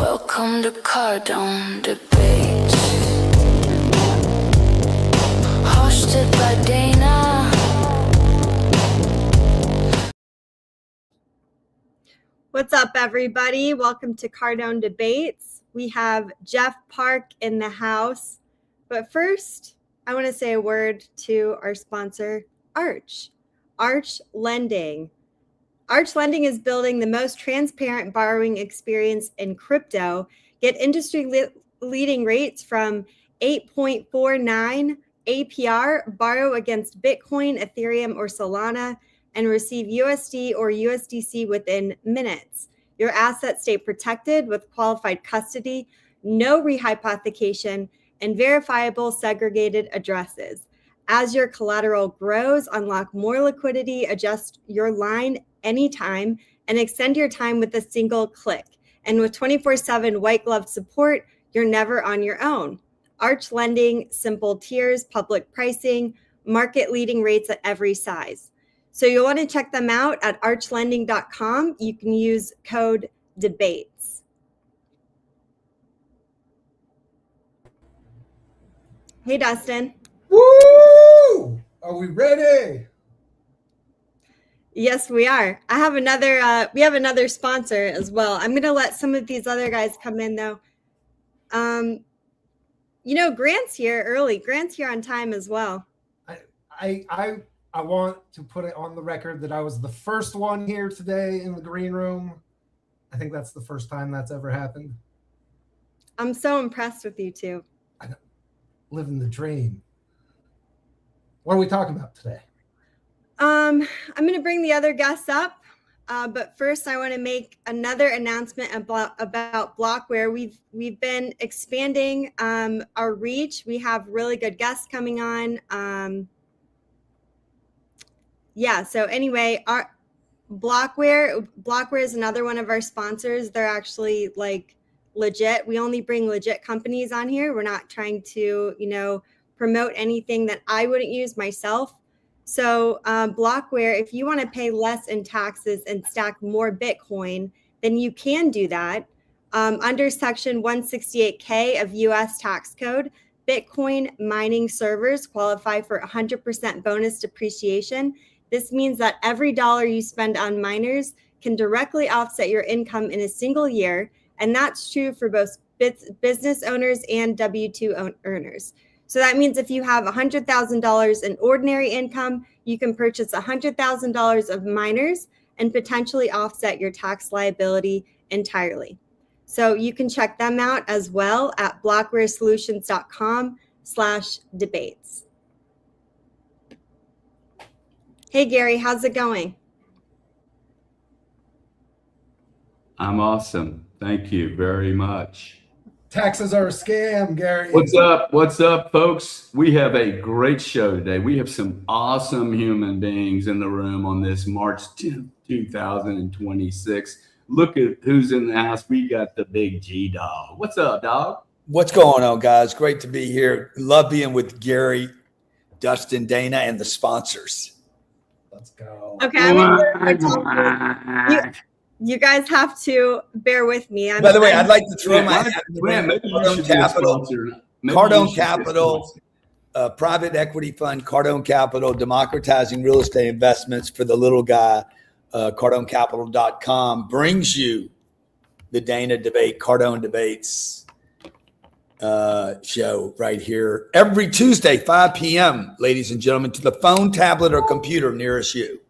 Welcome to Cardone debates, hosted by Dana. What's up, everybody? Welcome to Cardone debates. We have Jeff Park in the house, but first, I want to say a word to our sponsor, Arch Lending. Arch Lending is building the most transparent borrowing experience in crypto. Get industry-leading rates from 8.49 APR, borrow against Bitcoin, Ethereum, or Solana, and receive USD or USDC within minutes. Your assets stay protected with qualified custody, no rehypothecation, and verifiable segregated addresses. As your collateral grows, unlock more liquidity, adjust your line anytime, and extend your time with a single click. And with 24/7 white glove support, you're never on your own. Arch Lending, simple tiers, public pricing, market leading rates at every size. So you'll want to check them out at archlending.com. You can use code DEBATES. Hey, Dustin. Woo! Are we ready? Yes, we are. I have another. We have another sponsor as well. I'm going to let some of these other guys come in though. Grant's here early. Grant's here on time as well. I want to put it on the record that I was the first one here today in the green room. I think that's the first time that's ever happened. I'm so impressed with you two. Living the dream. What are we talking about today? I'm going to bring the other guests up, but first I want to make another announcement about Blockware. We've been expanding our reach. We have really good guests coming on. So anyway, our Blockware is another one of our sponsors. They're actually like legit. We only bring legit companies on here. We're not trying to, promote anything that I wouldn't use myself. So Blockware, if you want to pay less in taxes and stack more Bitcoin, then you can do that. Under Section 168K of U.S. tax code, Bitcoin mining servers qualify for 100% bonus depreciation. This means that every dollar you spend on miners can directly offset your income in a single year, and that's true for both business owners and W-2 earners. So that means if you have $100,000 in ordinary income, you can purchase $100,000 of miners and potentially offset your tax liability entirely. So you can check them out as well at blockwaresolutions.com/debates. Hey, Gary, how's it going? I'm awesome. Thank you very much. Taxes are a scam, Gary. What's up? What's up, folks? We have a great show today. We have some awesome human beings in the room on this March 10th, 2026. Look at who's in the house. We got the big G dog. What's up, dog? What's going on, guys? Great to be here. Love being with Gary, Dustin, Dana, and the sponsors. Let's go. Okay, you guys have to bear with me. By the way, I'd like to throw my Cardone Capital, private equity fund, Cardone Capital, democratizing real estate investments for the little guy. CardoneCapital.com brings you the Dana Debate, Cardone Debates show right here every Tuesday, 5 p.m., ladies and gentlemen, to the phone, tablet, or computer nearest you.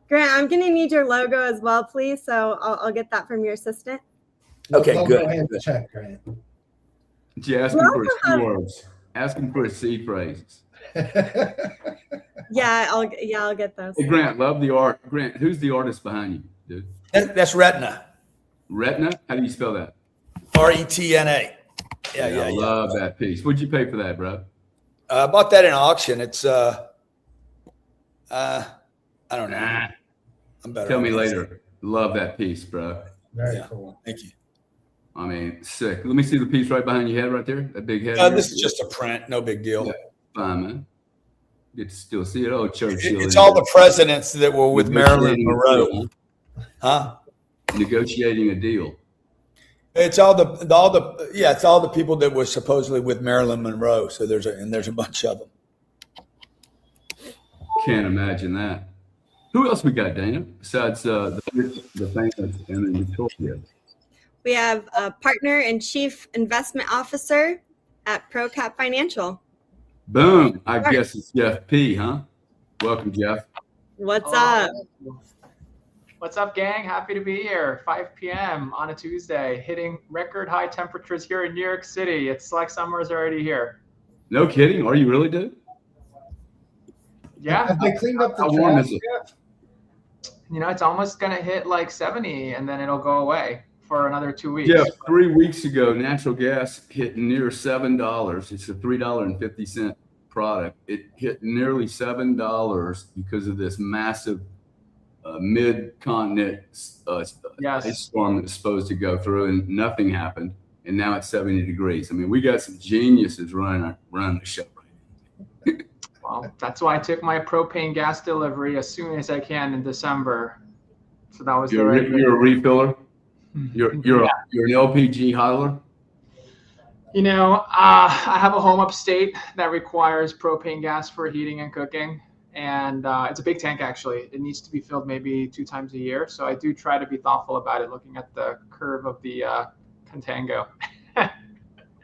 Grant, I'm going to need your logo as well, please. So I'll get that from your assistant. Okay, good. Check, Grant. Just asking for a few words. Asking for a seed phrases. Yeah, I'll get those. Hey, Grant, love the art. Grant, who's the artist behind you, dude? That's Retina. Retina? How do you spell that? RETNA. I love that piece. What'd you pay for that, bro? I bought that in auction. It's I don't know. I'm better. Tell me later. Love that piece, bro. Very cool. Thank you. I mean, sick. Let me see the piece right behind your head right there. That big head. This is just a print. No big deal. Yeah, fine, man. Get to still see it. Oh, Churchill. It's all the presidents that were with Marilyn Monroe. Huh? Negotiating a deal. It's it's all the people that were supposedly with Marilyn Monroe. So there's a bunch of them. Can't imagine that. Who else we got, Dana? Besides the famous and then Victoria. We have a partner and chief investment officer at ProCap Financial. Boom. I guess it's Jeff P, huh? Welcome, Jeff. What's up? What's up, gang? Happy to be here. 5 p.m. on a Tuesday, hitting record high temperatures here in New York City. It's like summer's already here. No kidding. Are you really, dude? Yeah. Have they cleaned up the How warm trash is it? yet? You know, it's almost going to hit like 70 and then it'll go away for another 2 weeks. Yeah, 3 weeks ago, natural gas hit near $7. It's a $3.50 product. It hit nearly $7 because of this massive mid-continent ice storm that's supposed to go through, and nothing happened. And now it's 70 degrees. I mean, we got some geniuses running the show right now. Well, that's why I took my propane gas delivery as soon as I can in December. So that was You're a refiller? You're an LPG hauler? You know, I have a home upstate that requires propane gas for heating and cooking. And it's a big tank, actually. It needs to be filled maybe 2 times a year. So I do try to be thoughtful about it, looking at the curve of the contango.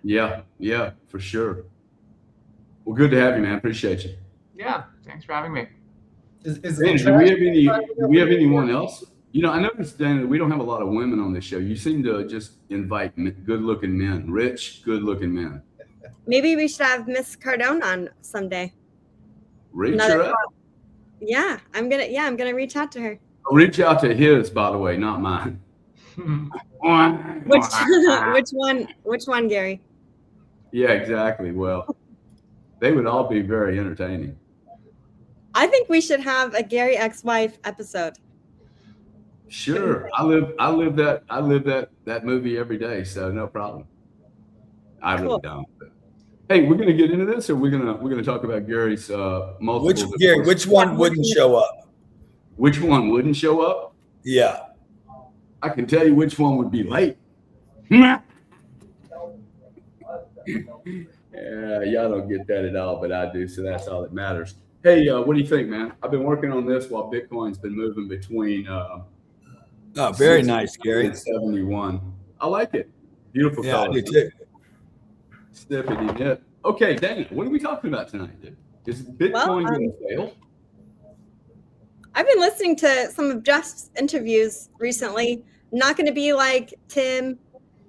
Yeah, for sure. Well, good to have you, man. Appreciate you. Yeah, thanks for having me. Is Dana, the do we trash- have anyone else? You know, I noticed, Dana, we don't have a lot of women on this show. You seem to just invite good-looking men, rich, good-looking men. Maybe we should have Miss Cardone on someday. Reach her out. Yeah, I'm gonna reach out to her. Reach out to his, by the way, not mine. Which one, Gary? Yeah, exactly. Well, they would all be very entertaining. I think we should have a Gary ex-wife episode. Sure, I live that movie every day, so no problem. I really don't. But, hey, we're gonna get into this, or we're gonna talk about Gary's multiple. Which one wouldn't show up? Which one wouldn't show up? Yeah. I can tell you which one would be late. Yeah, y'all don't get that at all, but I do, so that's all that matters. Hey, what do you think, man? I've been working on this while Bitcoin's been moving between Very nice, Gary. and 71. I like it. Beautiful Yeah, I color. do too. Snippety nip. Okay, Dana, what are we talking about tonight, dude? Is Bitcoin going to fail? I've been listening to some of Jeff's interviews recently. I'm not going to be like Tim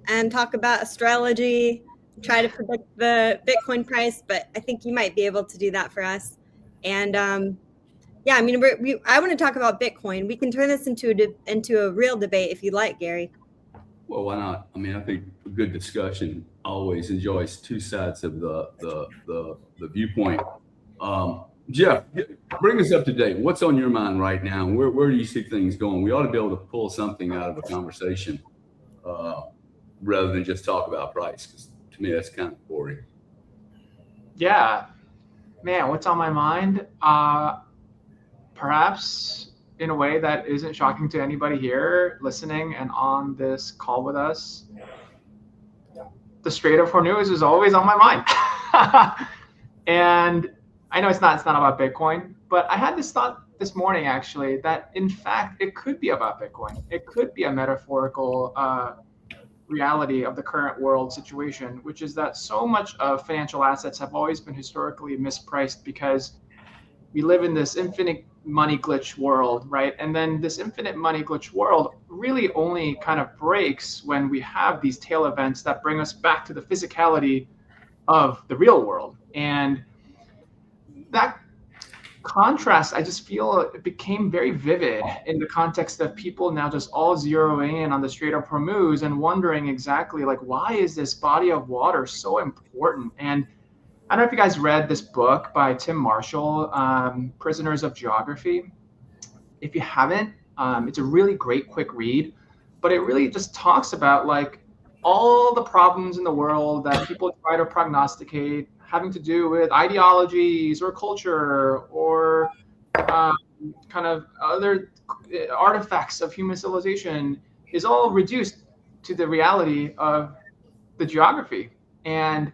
and talk about astrology, try to predict the Bitcoin price, but I think you might be able to do that for us. And yeah, I mean, I want to talk about Bitcoin. We can turn this into a real debate if you like, Gary. Well, why not? I mean, I think a good discussion always enjoys two sides of the viewpoint. Jeff, bring us up to date. What's on your mind right now? Where do you see things going? We ought to be able to pull something out of a conversation rather than just talk about price, because to me, that's kind of boring. Yeah, man, what's on my mind? Perhaps in a way that isn't shocking to anybody here listening and on this call with us, the Strait of Hormuz is always on my mind. And I know it's not about Bitcoin, but I had this thought this morning, actually, that in fact, it could be about Bitcoin. It could be a metaphorical reality of the current world situation, which is that so much of financial assets have always been historically mispriced because we live in this infinite money glitch world, right? And then this infinite money glitch world really only kind of breaks when we have these tail events that bring us back to the physicality of the real world. And that contrast, I just feel it became very vivid in the context of people now just all zeroing in on the Strait of Hormuz and wondering exactly, like, why is this body of water so important? And I don't know if you guys read this book by Tim Marshall, Prisoners of Geography. If you haven't, it's a really great quick read, but it really just talks about like all the problems in the world that people try to prognosticate, having to do with ideologies or culture or kind of other artifacts of human civilization, is all reduced to the reality of the geography. And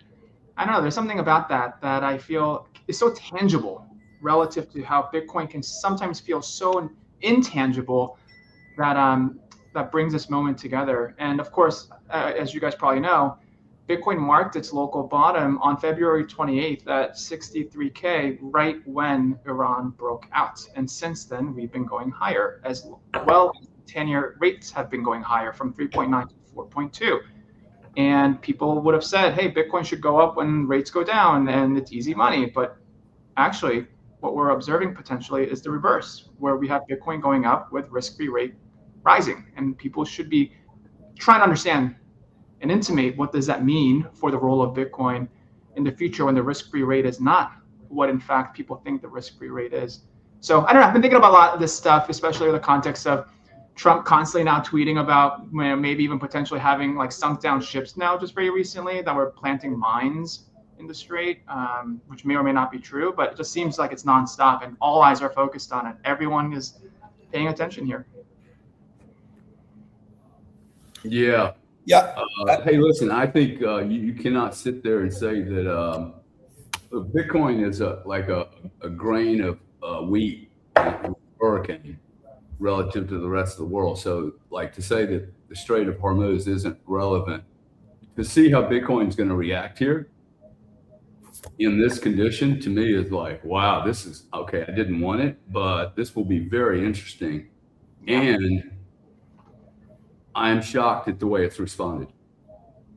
I don't know, there's something about that I feel is so tangible relative to how Bitcoin can sometimes feel so intangible that that brings this moment together. And of course, as you guys probably know, Bitcoin marked its local bottom on February 28th at 63K, right when Iran broke out. And since then, we've been going higher, as well as 10-year rates have been going higher from 3.9 to 4.2. And people would have said, hey, Bitcoin should go up when rates go down and it's easy money. But actually, what we're observing potentially is the reverse, where we have Bitcoin going up with risk-free rate rising. And people should be trying to understand and intimate what does that mean for the role of Bitcoin in the future when the risk-free rate is not what in fact people think the risk-free rate is. So I don't know, I've been thinking about a lot of this stuff, especially in the context of Trump constantly now tweeting about maybe even potentially having like sunk down ships now just very recently that were planting mines in the strait, which may or may not be true, but it just seems like it's nonstop and all eyes are focused on it. Everyone is paying attention here. Yeah. Yeah. Hey, listen, I think you cannot sit there and say that Bitcoin is like a grain of wheat in a hurricane relative to the rest of the world. So like to say that the Strait of Hormuz isn't relevant, to see how Bitcoin is going to react here in this condition, to me is like, wow, this is okay. I didn't want it, but this will be very interesting. And I'm shocked at the way it's responded.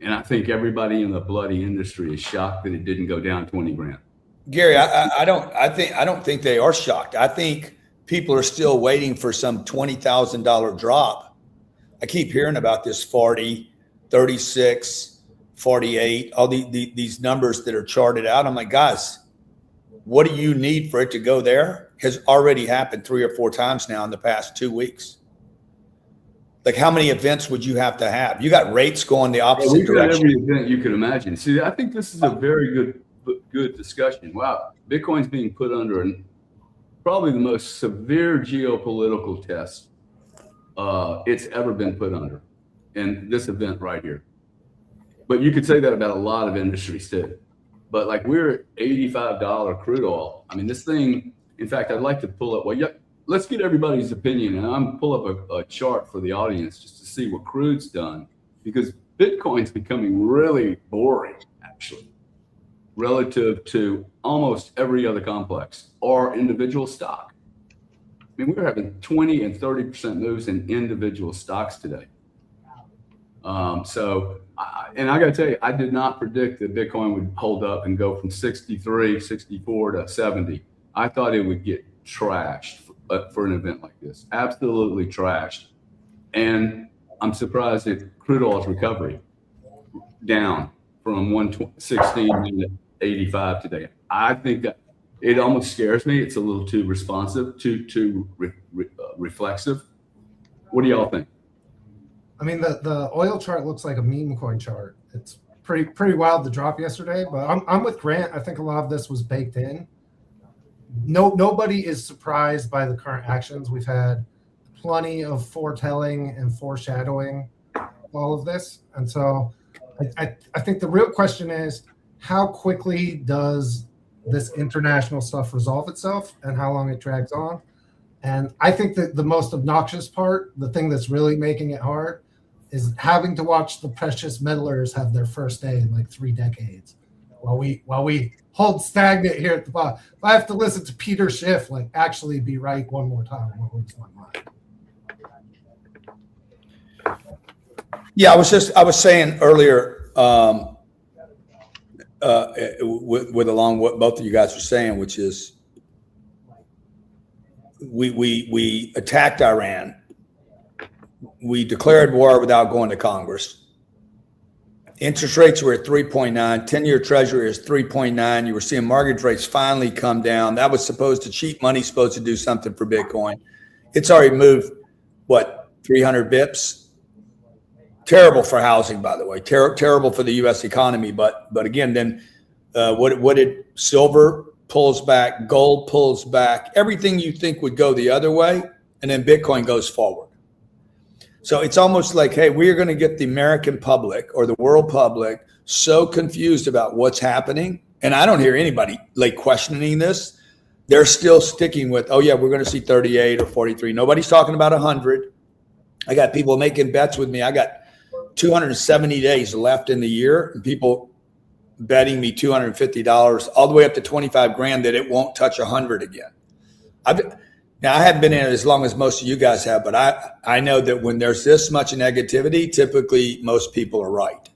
And I think everybody in the bloody industry is shocked that it didn't go down 20 grand. Gary, I don't think they are shocked. I think people are still waiting for some $20,000 drop. I keep hearing about this 40, 36, 48, all these numbers that are charted out. I'm like, guys, what do you need for it to go there? Has already happened 3 or 4 times now in the past 2 weeks. Like, how many events would you have to have? You got rates going the opposite direction. Every event you could imagine. See, I think this is a very good discussion. Wow, Bitcoin's being put under probably the most severe geopolitical test it's ever been put under in this event right here. But you could say that about a lot of industries too. But like, we're at $85 crude oil. I mean, this thing, in fact, I'd like to pull up, let's get everybody's opinion. And I'm pull up a chart for the audience just to see what crude's done, because Bitcoin's becoming really boring, actually, relative to almost every other complex or individual stock. I mean, we're having 20 and 30% moves in individual stocks today. And I got to tell you, I did not predict that Bitcoin would hold up and go from 63, 64 to 70. I thought it would get trashed for an event like this. Absolutely trashed. And I'm surprised at crude oil's recovery down from 116 to 85 today. I think that it almost scares me. It's a little too responsive, too reflexive. What do y'all think? I mean, the oil chart looks like a meme coin chart. It's pretty wild to drop yesterday, but I'm with Grant. I think a lot of this was baked in. Nobody is surprised by the current actions. We've had plenty of foretelling and foreshadowing all of this. And so I think the real question is, how quickly does this international stuff resolve itself and how long it drags on? And I think that the most obnoxious part, the thing that's really making it hard, is having to watch the precious metalers have their first day in like 3 decades while we hold stagnant here at the bottom. If I have to listen to Peter Schiff like actually be right one more time, what lose my mind? Yeah, I was saying earlier, with along what both of you guys were saying, which is we attacked Iran. We declared war without going to Congress. Interest rates were at 3.9. 10-year Treasury is 3.9. You were seeing mortgage rates finally come down. That was cheap money supposed to do something for Bitcoin. It's already moved, 300 bips? Terrible for housing, by the way. Terrible for the U.S. economy. But again, then what did silver pulls back, gold pulls back, everything you think would go the other way, and then Bitcoin goes forward. So it's almost like, hey, we are going to get the American public or the world public so confused about what's happening. And I don't hear anybody like questioning this. They're still sticking with, oh yeah, we're going to see 38 or 43. Nobody's talking about 100. I got people making bets with me. I got 270 days left in the year, and people betting me $250 all the way up to 25 grand that it won't touch 100 again. Now, I haven't been in it as long as most of you guys have, but I know that when there's this much negativity, typically most people are right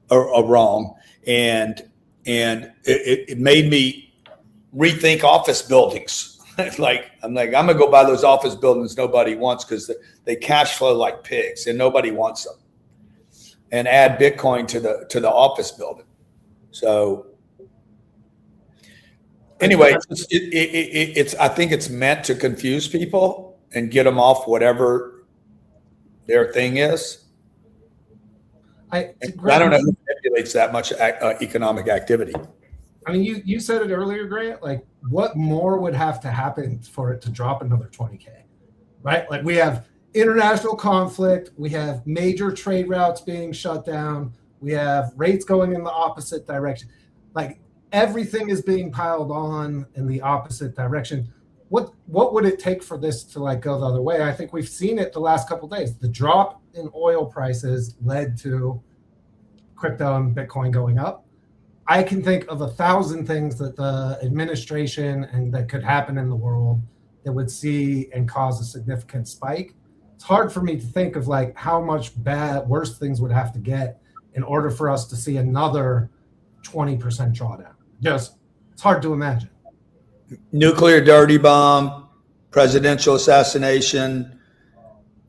or wrong. And it made me rethink office buildings. I'm going to go buy those office buildings nobody wants because they cash flow like pigs and nobody wants them, and add Bitcoin to the office building. So anyway, I think it's meant to confuse people and get them off whatever their thing is. I don't know who manipulates that much economic activity. I mean, you said it earlier, Grant. Like, what more would have to happen for it to drop another 20K, right? Like, we have international conflict, we have major trade routes being shut down, we have rates going in the opposite direction. Like, everything is being piled on in the opposite direction. What would it take for this to like go the other way? I think we've seen it the last couple of days. The drop in oil prices led to crypto and Bitcoin going up. I can think of 1,000 things that the administration and that could happen in the world that would see and cause a significant spike. It's hard for me to think of like how much worse things would have to get in order for us to see another 20% drawdown. It's hard to imagine. Nuclear dirty bomb, presidential assassination.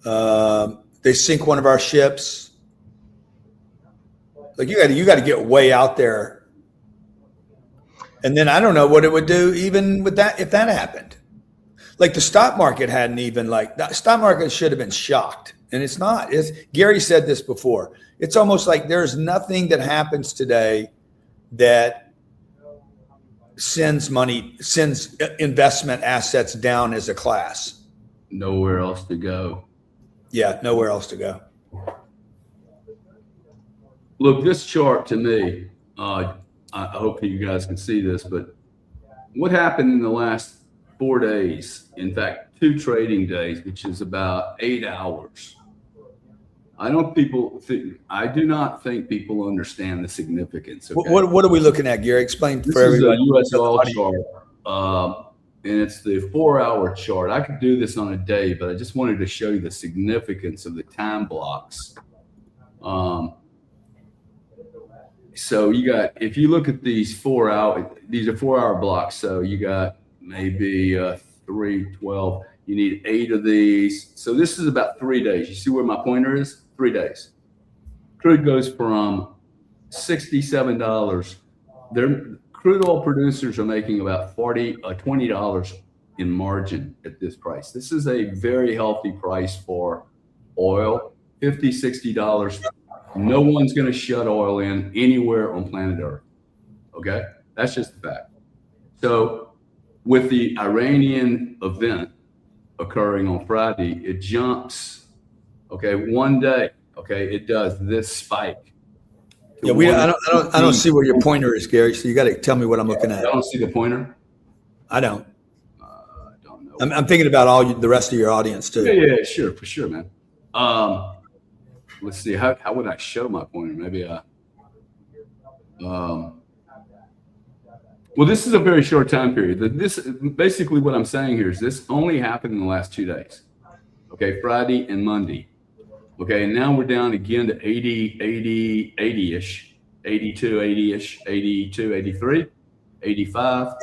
They sink one of our ships. Like you got to get way out there. And then I don't know what it would do even with that if that happened. Like the stock market hadn't even the stock market should have been shocked, and it's not. Gary said this before. It's almost like there's nothing that happens today that sends investment assets down as a class. Nowhere else to go. Yeah, nowhere else to go. Look, this chart to me, I hope you guys can see this, but what happened in the last 4 days, in fact, 2 trading days, which is about 8 hours. I do not think people understand the significance. Okay? What are we looking at, Gary? Explain for everybody. This is a U.S. oil chart, and it's the 4-hour chart. I could do this on a day, but I just wanted to show you the significance of the time blocks. So you got, if you look at these 4 hour, these are 4-hour blocks. So you got maybe 3, 12. You need 8 of these. So this is about 3 days. You see where my pointer is? 3 days. Crude goes from $67. Crude oil producers are making about $20 in margin at this price. This is a very healthy price for oil. $50, $60. No one's going to shut oil in anywhere on planet Earth. Okay? That's just the fact. So with the Iranian event occurring on Friday, it jumps, okay, 1 day, okay, it does this spike. Yeah, I don't see where your pointer is, Gary. So you got to tell me what I'm looking at. I don't see the pointer. I don't. I don't know. I'm thinking about the rest of your audience too. Yeah, sure, for sure, man. Let's see. How would I show my pointer? Maybe well, this is a very short time period. This basically what I'm saying here is this only happened in the last 2 days. Okay, Friday and Monday. Okay, and now we're down again to 80-ish, 82, 80-ish, 82, 83, 85.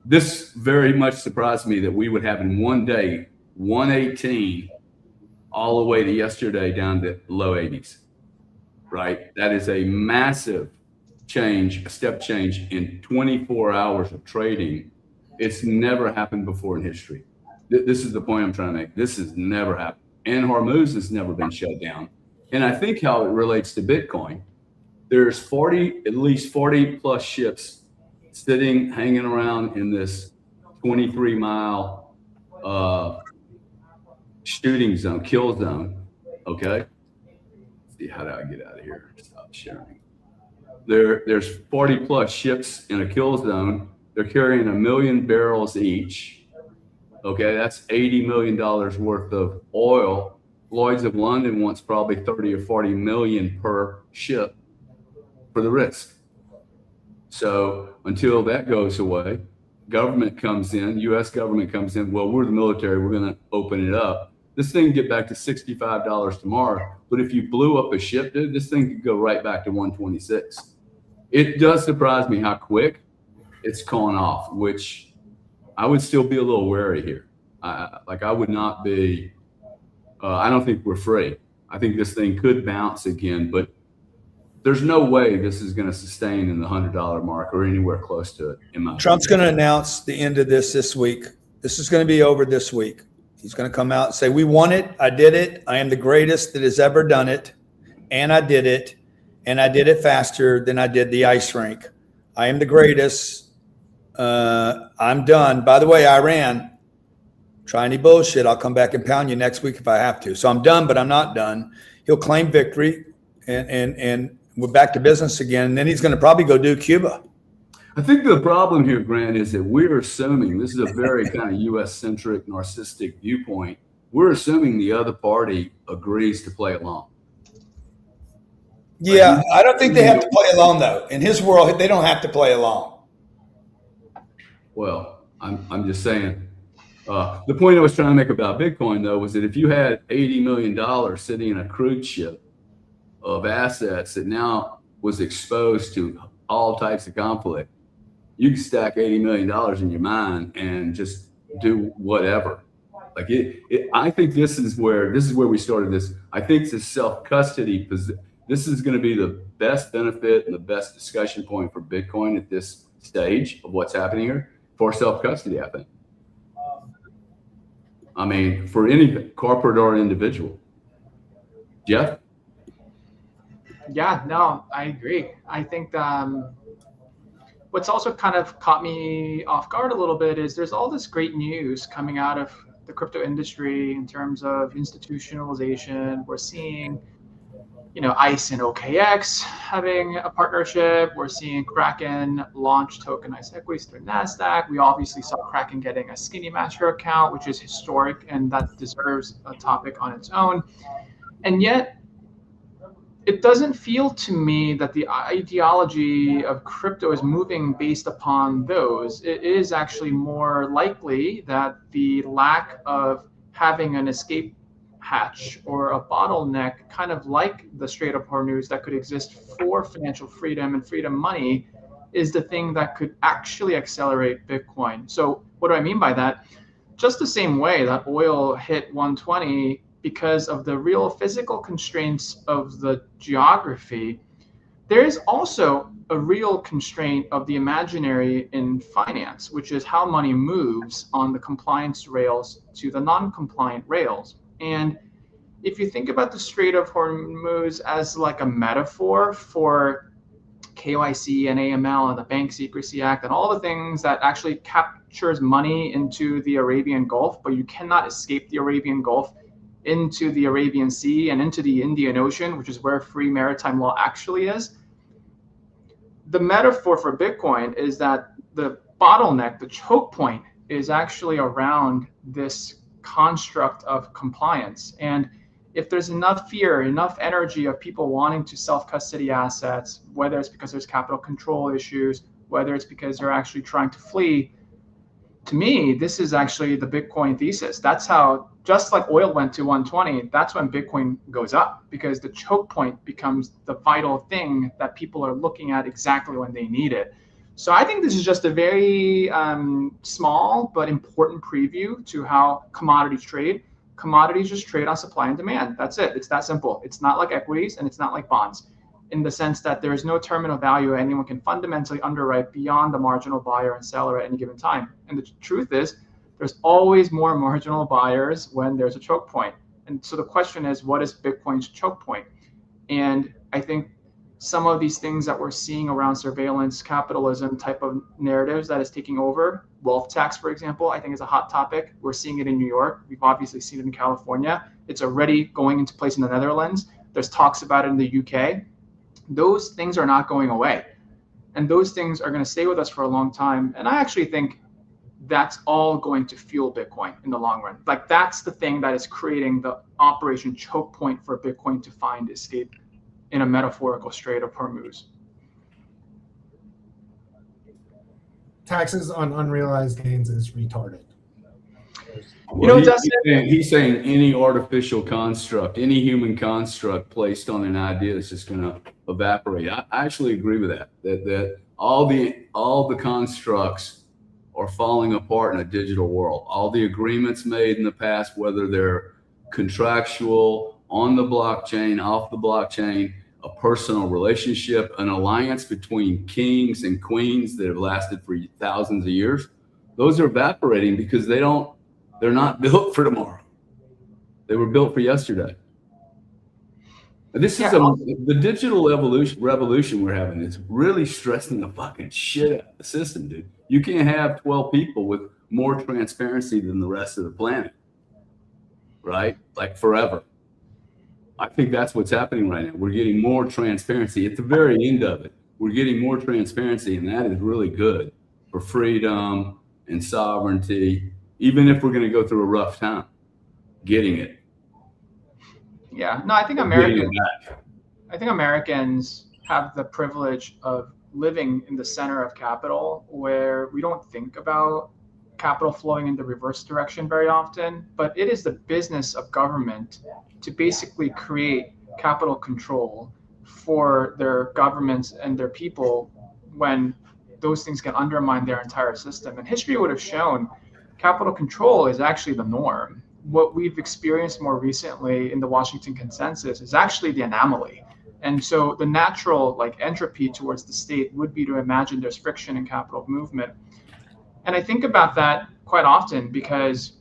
This very much surprised me that we would have in 1 day 118 all the way to yesterday down to low 80s, right? That is a massive change, a step change in 24 hours of trading. It's never happened before in history. This is the point I'm trying to make. This has never happened. And Hormuz has never been shut down. And I think how it relates to Bitcoin, there's at least 40 plus ships sitting, hanging around in this 23-mile shooting zone, kill zone. Okay. Let's see, how do I get out of here? Stop sharing. There's 40 plus ships in a kill zone. They're carrying 1 million barrels each. Okay, that's $80 million worth of oil. Lloyd's of London wants probably 30 or 40 million per ship for the risk. So until that goes away, government comes in, U.S. government comes in, well, we're the military, we're going to open it up. This thing can get back to $65 tomorrow. But if you blew up a ship, dude, this thing could go right back to 126. It does surprise me how quick it's gone off, which I would still be a little wary here. I would not be, I don't think we're free. I think this thing could bounce again, but there's no way this is going to sustain in the $100 mark or anywhere close to it. Trump's going to announce the end of this week. This is going to be over this week. He's going to come out and say, we won it. I did it. I am the greatest that has ever done it. And I did it. And I did it faster than I did the ice rink. I am the greatest. I'm done. By the way, Iran, try any bullshit. I'll come back and pound you next week if I have to. So I'm done, but I'm not done. He'll claim victory and we're back to business again. And then he's going to probably go do Cuba. I think the problem here, Grant, is that we're assuming, this is a very kind of U.S.-centric, narcissistic viewpoint. We're assuming the other party agrees to play along. Yeah, I don't think they have to play along, though. In his world, they don't have to play along. Well, I'm just saying. The point I was trying to make about Bitcoin, though, was that if you had $80 million sitting in a crude ship of assets that now was exposed to all types of conflict, you can stack $80 million in your mind and just do whatever. Like I think this is where we started this. I think the self-custody, this is going to be the best benefit and the best discussion point for Bitcoin at this stage of what's happening here for self-custody, I think. I mean, for any corporate or individual. Jeff? Yeah, no, I agree. I think what's also kind of caught me off guard a little bit is there's all this great news coming out of the crypto industry in terms of institutionalization. We're seeing, ICE and OKX having a partnership. We're seeing Kraken launch tokenized equities through NASDAQ. We obviously saw Kraken getting a Skinny Master account, which is historic, and that deserves a topic on its own. And yet, it doesn't feel to me that the ideology of crypto is moving based upon those. It is actually more likely that the lack of having an escape hatch or a bottleneck, kind of like the Strait of Hormuz that could exist for financial freedom and freedom money, is the thing that could actually accelerate Bitcoin. So what do I mean by that? Just the same way that oil hit 120 because of the real physical constraints of the geography, there is also a real constraint of the imaginary in finance, which is how money moves on the compliance rails to the non-compliant rails. And if you think about the Strait of Hormuz as like a metaphor for KYC and AML and the Bank Secrecy Act and all the things that actually captures money into the Arabian Gulf, but you cannot escape the Arabian Gulf into the Arabian Sea and into the Indian Ocean, which is where free maritime law actually is. The metaphor for Bitcoin is that the bottleneck, the choke point, is actually around this construct of compliance. And if there's enough fear, enough energy of people wanting to self-custody assets, whether it's because there's capital control issues, whether it's because they're actually trying to flee, to me, this is actually the Bitcoin thesis. That's how, just like oil went to 120, that's when Bitcoin goes up, because the choke point becomes the vital thing that people are looking at exactly when they need it. So I think this is just a very small but important preview to how commodities trade. Commodities just trade on supply and demand. That's it. It's that simple. It's not like equities and it's not like bonds, in the sense that there is no terminal value anyone can fundamentally underwrite beyond the marginal buyer and seller at any given time. And the truth is, there's always more marginal buyers when there's a choke point. And so the question is, what is Bitcoin's choke point? And I think some of these things that we're seeing around surveillance capitalism type of narratives that is taking over wealth tax, for example, I think is a hot topic. We're seeing it in New York. We've obviously seen it in California. It's already going into place in the Netherlands. There's talks about it in the UK. Those things are not going away. And those things are going to stay with us for a long time. And I actually think that's all going to fuel Bitcoin in the long run. Like, that's the thing that is creating the operation choke point for Bitcoin to find escape in a metaphorical Strait of Hormuz. Taxes on unrealized gains is retarded. Well, he's saying any artificial construct, any human construct placed on an idea is just going to evaporate. I actually agree with that. That all the constructs are falling apart in a digital world. All the agreements made in the past, whether they're contractual, on the blockchain, off the blockchain, a personal relationship, an alliance between kings and queens that have lasted for thousands of years, those are evaporating because they're not built for tomorrow. They were built for yesterday. And this is the digital revolution we're having is really stressing the fucking shit out of the system, dude. You can't have 12 people with more transparency than the rest of the planet, right? Like forever. I think that's what's happening right now. We're getting more transparency. At the very end of it, we're getting more transparency, and that is really good for freedom and sovereignty, even if we're going to go through a rough time getting it. Yeah, no, I think Americans have the privilege of living in the center of capital, where we don't think about capital flowing in the reverse direction very often, but it is the business of government to basically create capital control for their governments and their people when those things can undermine their entire system. And history would have shown capital control is actually the norm. What we've experienced more recently in the Washington Consensus is actually the anomaly. And so the natural entropy towards the state would be to imagine there's friction in capital movement. And I think about that quite often because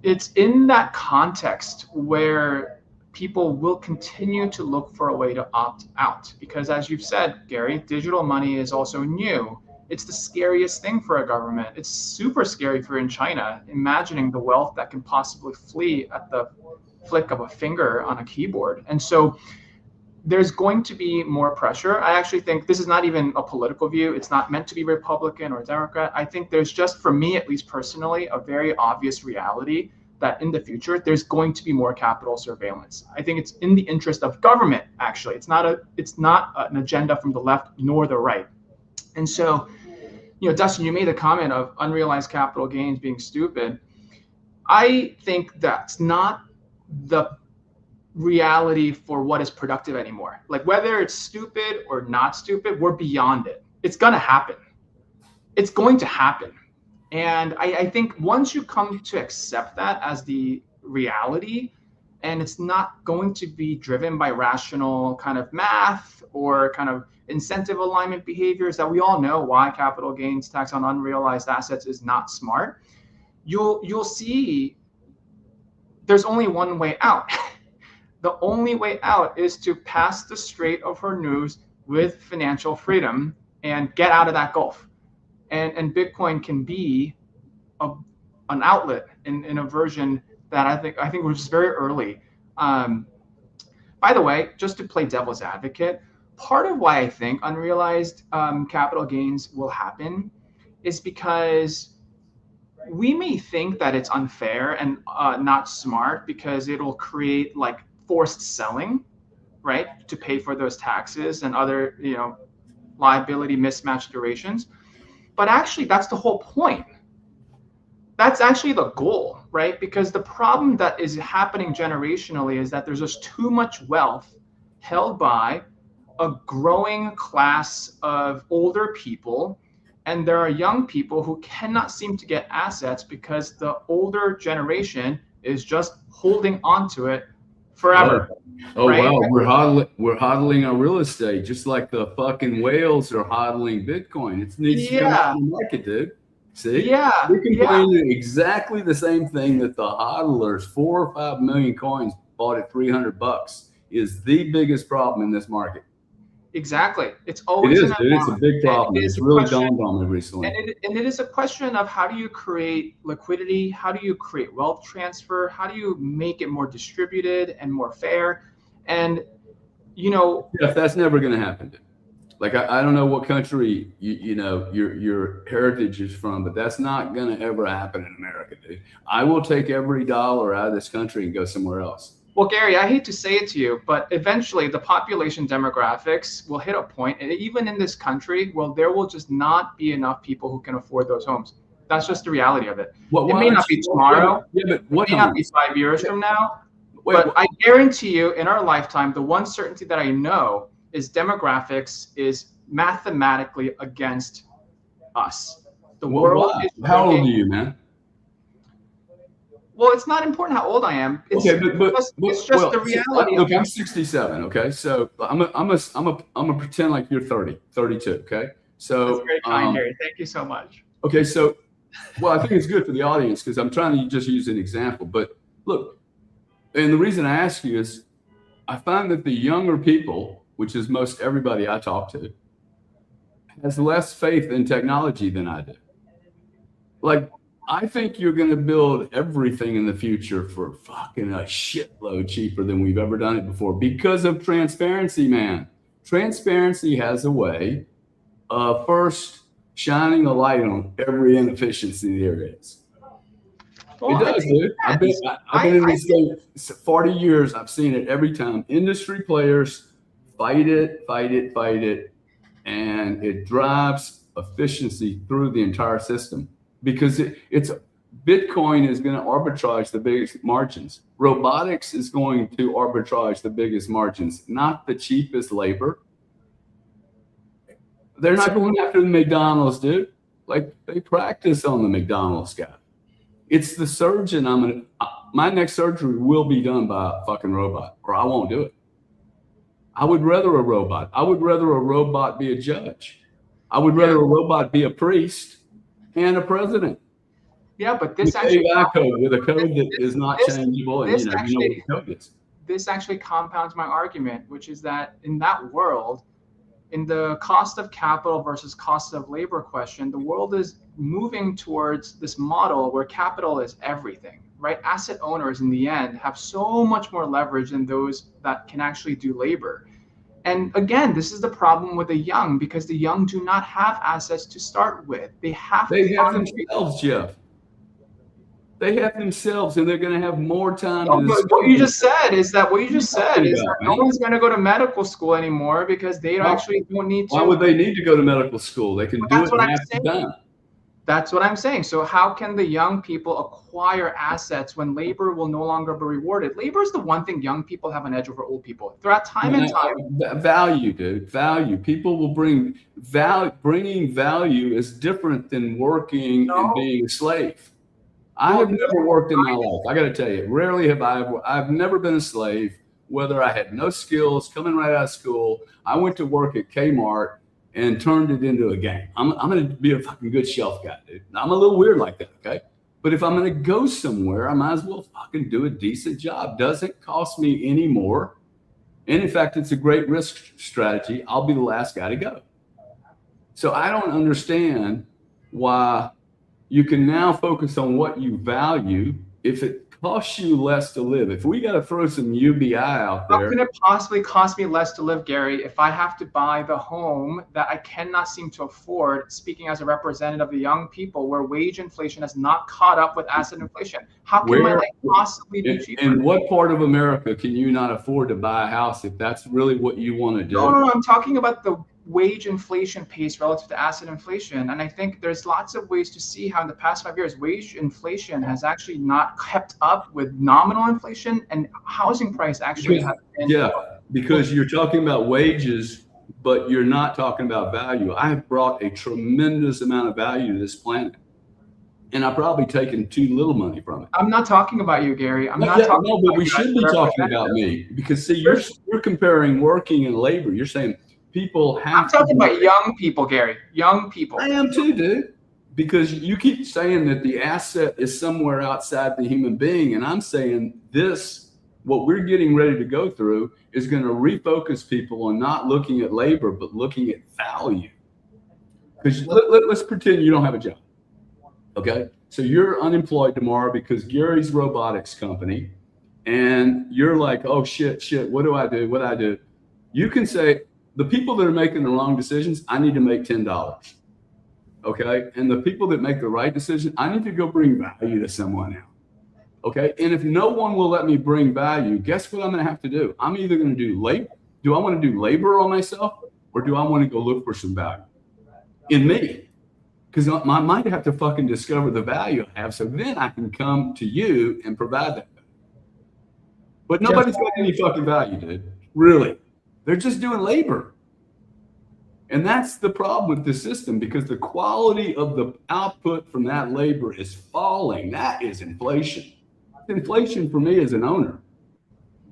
it's in that context where people will continue to look for a way to opt out. Because as you've said, Gary, digital money is also new. It's the scariest thing for a government. It's super scary for in China, imagining the wealth that can possibly flee at the flick of a finger on a keyboard. And so there's going to be more pressure. I actually think this is not even a political view. It's not meant to be Republican or Democrat. I think there's just, for me, at least personally, a very obvious reality that in the future, there's going to be more capital surveillance. I think it's in the interest of government, actually. It's not an agenda from the left nor the right. And so, Dustin, you made the comment of unrealized capital gains being stupid. I think that's not the reality for what is productive anymore. Like, whether it's stupid or not stupid, we're beyond it. It's going to happen. It's going to happen. And I think once you come to accept that as the reality, and it's not going to be driven by rational kind of math or kind of incentive alignment behaviors that we all know why capital gains tax on unrealized assets is not smart, you'll see there's only one way out. The only way out is to pass the Strait of Hormuz with financial freedom and get out of that gulf. And Bitcoin can be an outlet in a version that I think we're just very early. By the way, just to play devil's advocate, part of why I think unrealized capital gains will happen is because we may think that it's unfair and not smart because it'll create forced selling, right, to pay for those taxes and other liability mismatch durations. But actually, that's the whole point. That's actually the goal, right? Because the problem that is happening generationally is that there's just too much wealth held by a growing class of older people, and there are young people who cannot seem to get assets because the older generation is just holding onto it forever. Oh, right? Wow, we're hodling our real estate just like the fucking whales are hodling Bitcoin. It needs to come out in the market, dude. See? Yeah. We're complaining exactly the same thing that the hodlers, 4 or 5 million coins bought at $300 is the biggest problem in this market. Exactly. It's It always is, an dude. It's a amount. big problem. It is It's a really question, dawned on me recently. and it is a question of how do you create liquidity? How do you create wealth transfer? How do you make it more distributed and more fair? And, you know, Jeff, that's never going to happen, dude. Like, I don't know what country you know your heritage is from, but that's not going to ever happen in America, dude. I will take every dollar out of this country and go somewhere else. well, Gary, I hate to say it to you, but eventually the population demographics will hit a point, and even in this country, well, there will just not be enough people who can afford those homes. That's just the reality of it. It may not be tomorrow. Yeah, but what It may not be 5 years from now. But I guarantee you, in our lifetime, the one certainty that I know is demographics is mathematically against us. The world is how old are shrinking. you, man? Well, it's not important how old I am. It's Okay, it's just the reality. Look, I'm 67. Okay, so I'm gonna pretend like you're 30, 32. Okay, so That's very kind, Gary. Thank you so much. okay, so well, I think it's good for the audience because I'm trying to just use an example. But look, and the reason I ask you is, I find that the younger people, which is most everybody I talk to, has less faith in technology than I do. Like, I think you're going to build everything in the future for fucking a shitload cheaper than we've ever done it before because of transparency, man. Transparency has a way of first shining a light on every inefficiency there is. Well, It does, dude. I've been in this game 40 years. I've seen it every time. Industry players fight it, and it drives efficiency through the entire system because it's Bitcoin is going to arbitrage the biggest margins. Robotics is going to arbitrage the biggest margins, not the cheapest labor. They're not going after the McDonald's, dude. Like, they practice on the McDonald's guy. It's the surgeon. My next surgery will be done by a fucking robot, or I won't do it. I would rather a robot. I would rather a robot be a judge. I would rather a robot be a priest and a president. Yeah, but this with actually AI code, with a code that is not changeable, and this you know what the code is. This actually compounds my argument, which is that in that world, in the cost of capital versus cost of labor question, the world is moving towards this model where capital is everything, right? Asset owners in the end have so much more leverage than those that can actually do labor. And again, this is the problem with the young, because the young do not have assets to start with. They have themselves, Jeff. They have themselves, and they're going to have more time. What you just said is that no one's going to go to medical school anymore because they actually don't need to. Why would they need to go to medical school? They can do it in half the time. That's what I'm saying. So how can the young people acquire assets when labor will no longer be rewarded? Labor is the one thing young people have an edge over old people. Throughout time and time. Value, dude. Value. People will bring value. Bringing value is different than working and being a slave. I have never worked in my life. I got to tell you, rarely have I've never been a slave, whether I had no skills coming right out of school. I went to work at Kmart and turned it into a game. I'm going to be a fucking good shelf guy, dude. I'm a little weird like that, okay? But if I'm going to go somewhere, I might as well fucking do a decent job. Doesn't cost me any more. And in fact, it's a great risk strategy. I'll be the last guy to go. So I don't understand why you can now focus on what you value if it costs you less to live. If we got to throw some UBI out there. How can it possibly cost me less to live, Gary, if I have to buy the home that I cannot seem to afford, speaking as a representative of the young people, where wage inflation has not caught up with asset inflation? How can my life possibly be cheaper? In what part of America can you not afford to buy a house if that's really what you want to do? No, I'm talking about the wage inflation pace relative to asset inflation. And I think there's lots of ways to see how in the past 5 years, wage inflation has actually not kept up with nominal inflation, and housing price actually has been. Yeah, because you're talking about wages, but you're not talking about value. I have brought a tremendous amount of value to this planet, and I've probably taken too little money from it. I'm not talking about you, Gary. I'm not talking about but we should be talking about me, because see, you're comparing working and labor. You're saying people have. I'm talking about young people, Gary. Young people. I am too, dude. Because you keep saying that the asset is somewhere outside the human being, and I'm saying this what we're getting ready to go through is going to refocus people on not looking at labor, but looking at value. Because let's pretend you don't have a job. Okay. So you're unemployed tomorrow because Gary's robotics company, and you're like, oh, shit, what do I do? What do I do? You can say, the people that are making the wrong decisions, I need to make $10. Okay. And the people that make the right decision, I need to go bring value to someone else. Okay. And if no one will let me bring value, guess what I'm going to have to do? I'm either going to do labor. Do I want to do labor on myself, or do I want to go look for some value in me? Because I might have to fucking discover the value I have, so then I can come to you and provide that. But nobody's got any fucking value, dude. Really. They're just doing labor. And that's the problem with the system, because the quality of the output from that labor is falling. That is inflation. Inflation for me as an owner.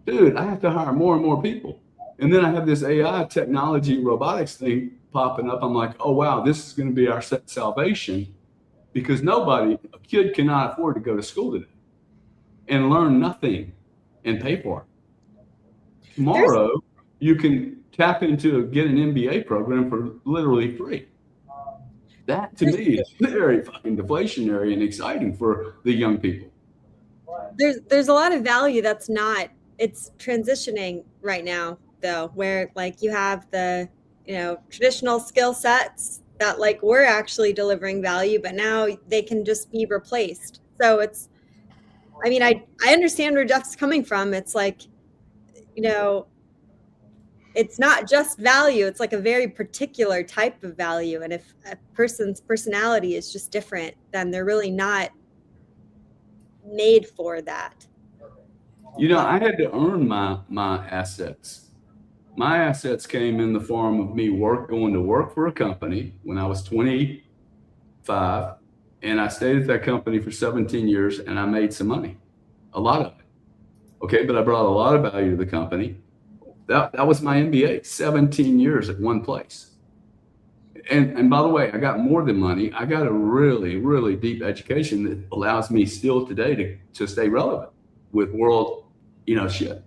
Dude, I have to hire more and more people. And then I have this AI technology robotics thing popping up. I'm like, oh, wow, this is going to be our salvation, because a kid cannot afford to go to school today and learn nothing and pay for it. Tomorrow, you can tap into get an MBA program for literally free. That to me is very fucking deflationary and exciting for the young people. There's a lot of value that's not, it's transitioning right now though, where like you have the, traditional skill sets that like we're actually delivering value, but now they can just be replaced. So it's, I understand where Jeff's coming from. It's like, it's not just value. It's like a very particular type of value. And if a person's personality is just different, then they're really not made for that. I had to earn my assets. My assets came in the form of me going to work for a company when I was 25, and I stayed at that company for 17 years, and I made some money, a lot of it. Okay, but I brought a lot of value to the company. That was my MBA, 17 years at one place. And by the way, I got more than money. I got a really, really deep education that allows me still today to stay relevant with world, shit.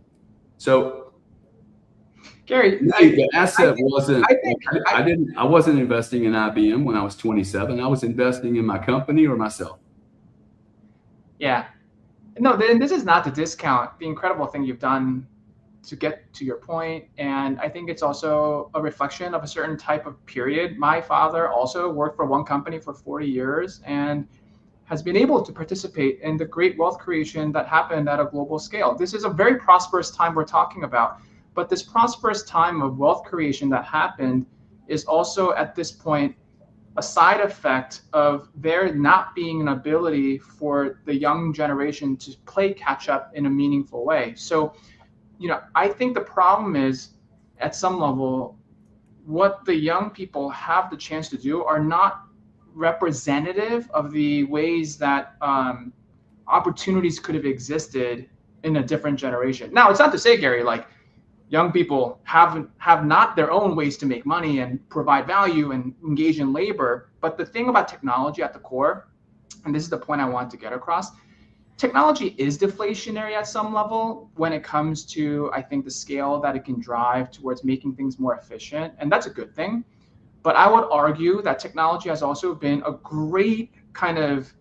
So Gary, the asset wasn't, I wasn't investing in IBM when I was 27. I was investing in my company or myself. Yeah. No, then this is not to discount the incredible thing you've done to get to your point. And I think it's also a reflection of a certain type of period. My father also worked for one company for 40 years and has been able to participate in the great wealth creation that happened at a global scale. This is a very prosperous time we're talking about. But this prosperous time of wealth creation that happened is also at this point a side effect of there not being an ability for the young generation to play catch up in a meaningful way. So, I think the problem is at some level, what the young people have the chance to do are not representative of the ways that opportunities could have existed in a different generation. Now, it's not to say, Gary, like, young people have not their own ways to make money and provide value and engage in labor. But the thing about technology at the core, and this is the point I want to get across, technology is deflationary at some level when it comes to, I think, the scale that it can drive towards making things more efficient. And that's a good thing. But I would argue that technology has also been a great kind of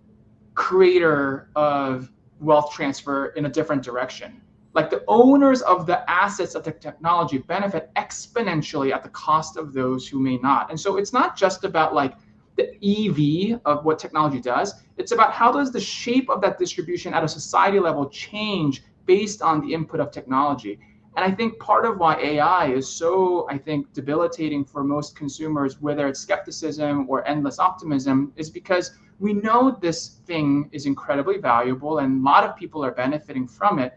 creator of wealth transfer in a different direction. Like the owners of the assets of the technology benefit exponentially at the cost of those who may not. And so it's not just about like the EV of what technology does. It's about how does the shape of that distribution at a society level change based on the input of technology. And I think part of why AI is so, debilitating for most consumers, whether it's skepticism or endless optimism, is because we know this thing is incredibly valuable and a lot of people are benefiting from it.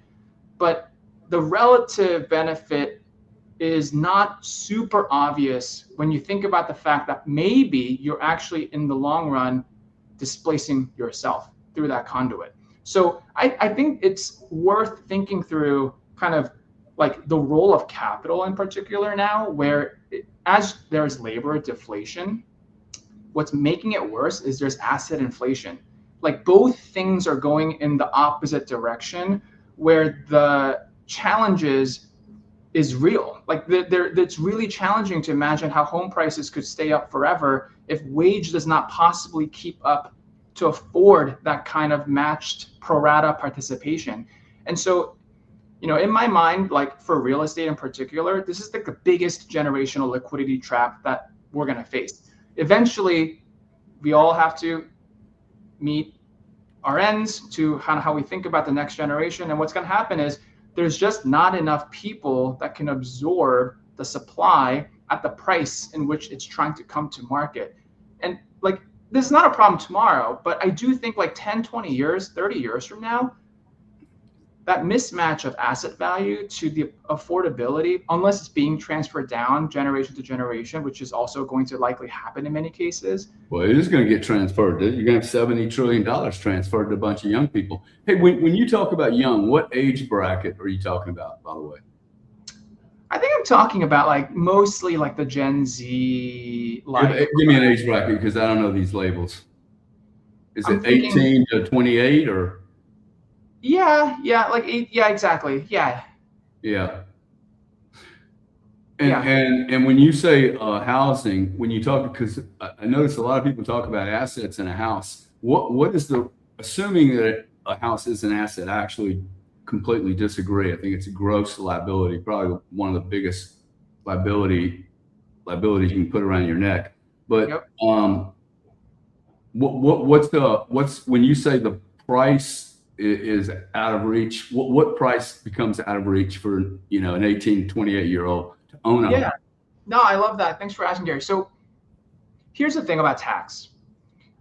But the relative benefit is not super obvious when you think about the fact that maybe you're actually in the long run displacing yourself through that conduit. So I think it's worth thinking through kind of like the role of capital in particular now, where as there's labor deflation, what's making it worse is there's asset inflation. Like both things are going in the opposite direction, where the challenges is real. Like it's really challenging to imagine how home prices could stay up forever if wage does not possibly keep up to afford that kind of matched pro rata participation. And so, in my mind, like for real estate in particular, this is like the biggest generational liquidity trap that we're going to face. Eventually, we all have to meet our ends to kind of how we think about the next generation. And what's going to happen is there's just not enough people that can absorb the supply at the price in which it's trying to come to market. And like, this is not a problem tomorrow, but I do think like 10, 20 years, 30 years from now, that mismatch of asset value to the affordability, unless it's being transferred down generation to generation, which is also going to likely happen in many cases. Well, it is going to get transferred. You're going to have $70 trillion transferred to a bunch of young people. Hey, when you talk about young, what age bracket are you talking about, by the way? I think I'm talking about like mostly like the Gen Z. Like, give me an age bracket because I don't know these labels. Is it 18 to 28 or? Yeah, exactly. Yeah. And when you say housing, when you talk, because I notice a lot of people talk about assets in a house. What is assuming that a house is an asset? I actually completely disagree. I think it's a gross liability, probably one of the biggest liabilities you can put around your neck. But yep. What's when you say the price is out of reach, what price becomes out of reach for an 18, 28-year-old to own a home? Yeah, no, I love that. Thanks for asking, Gary. So here's the thing about tax.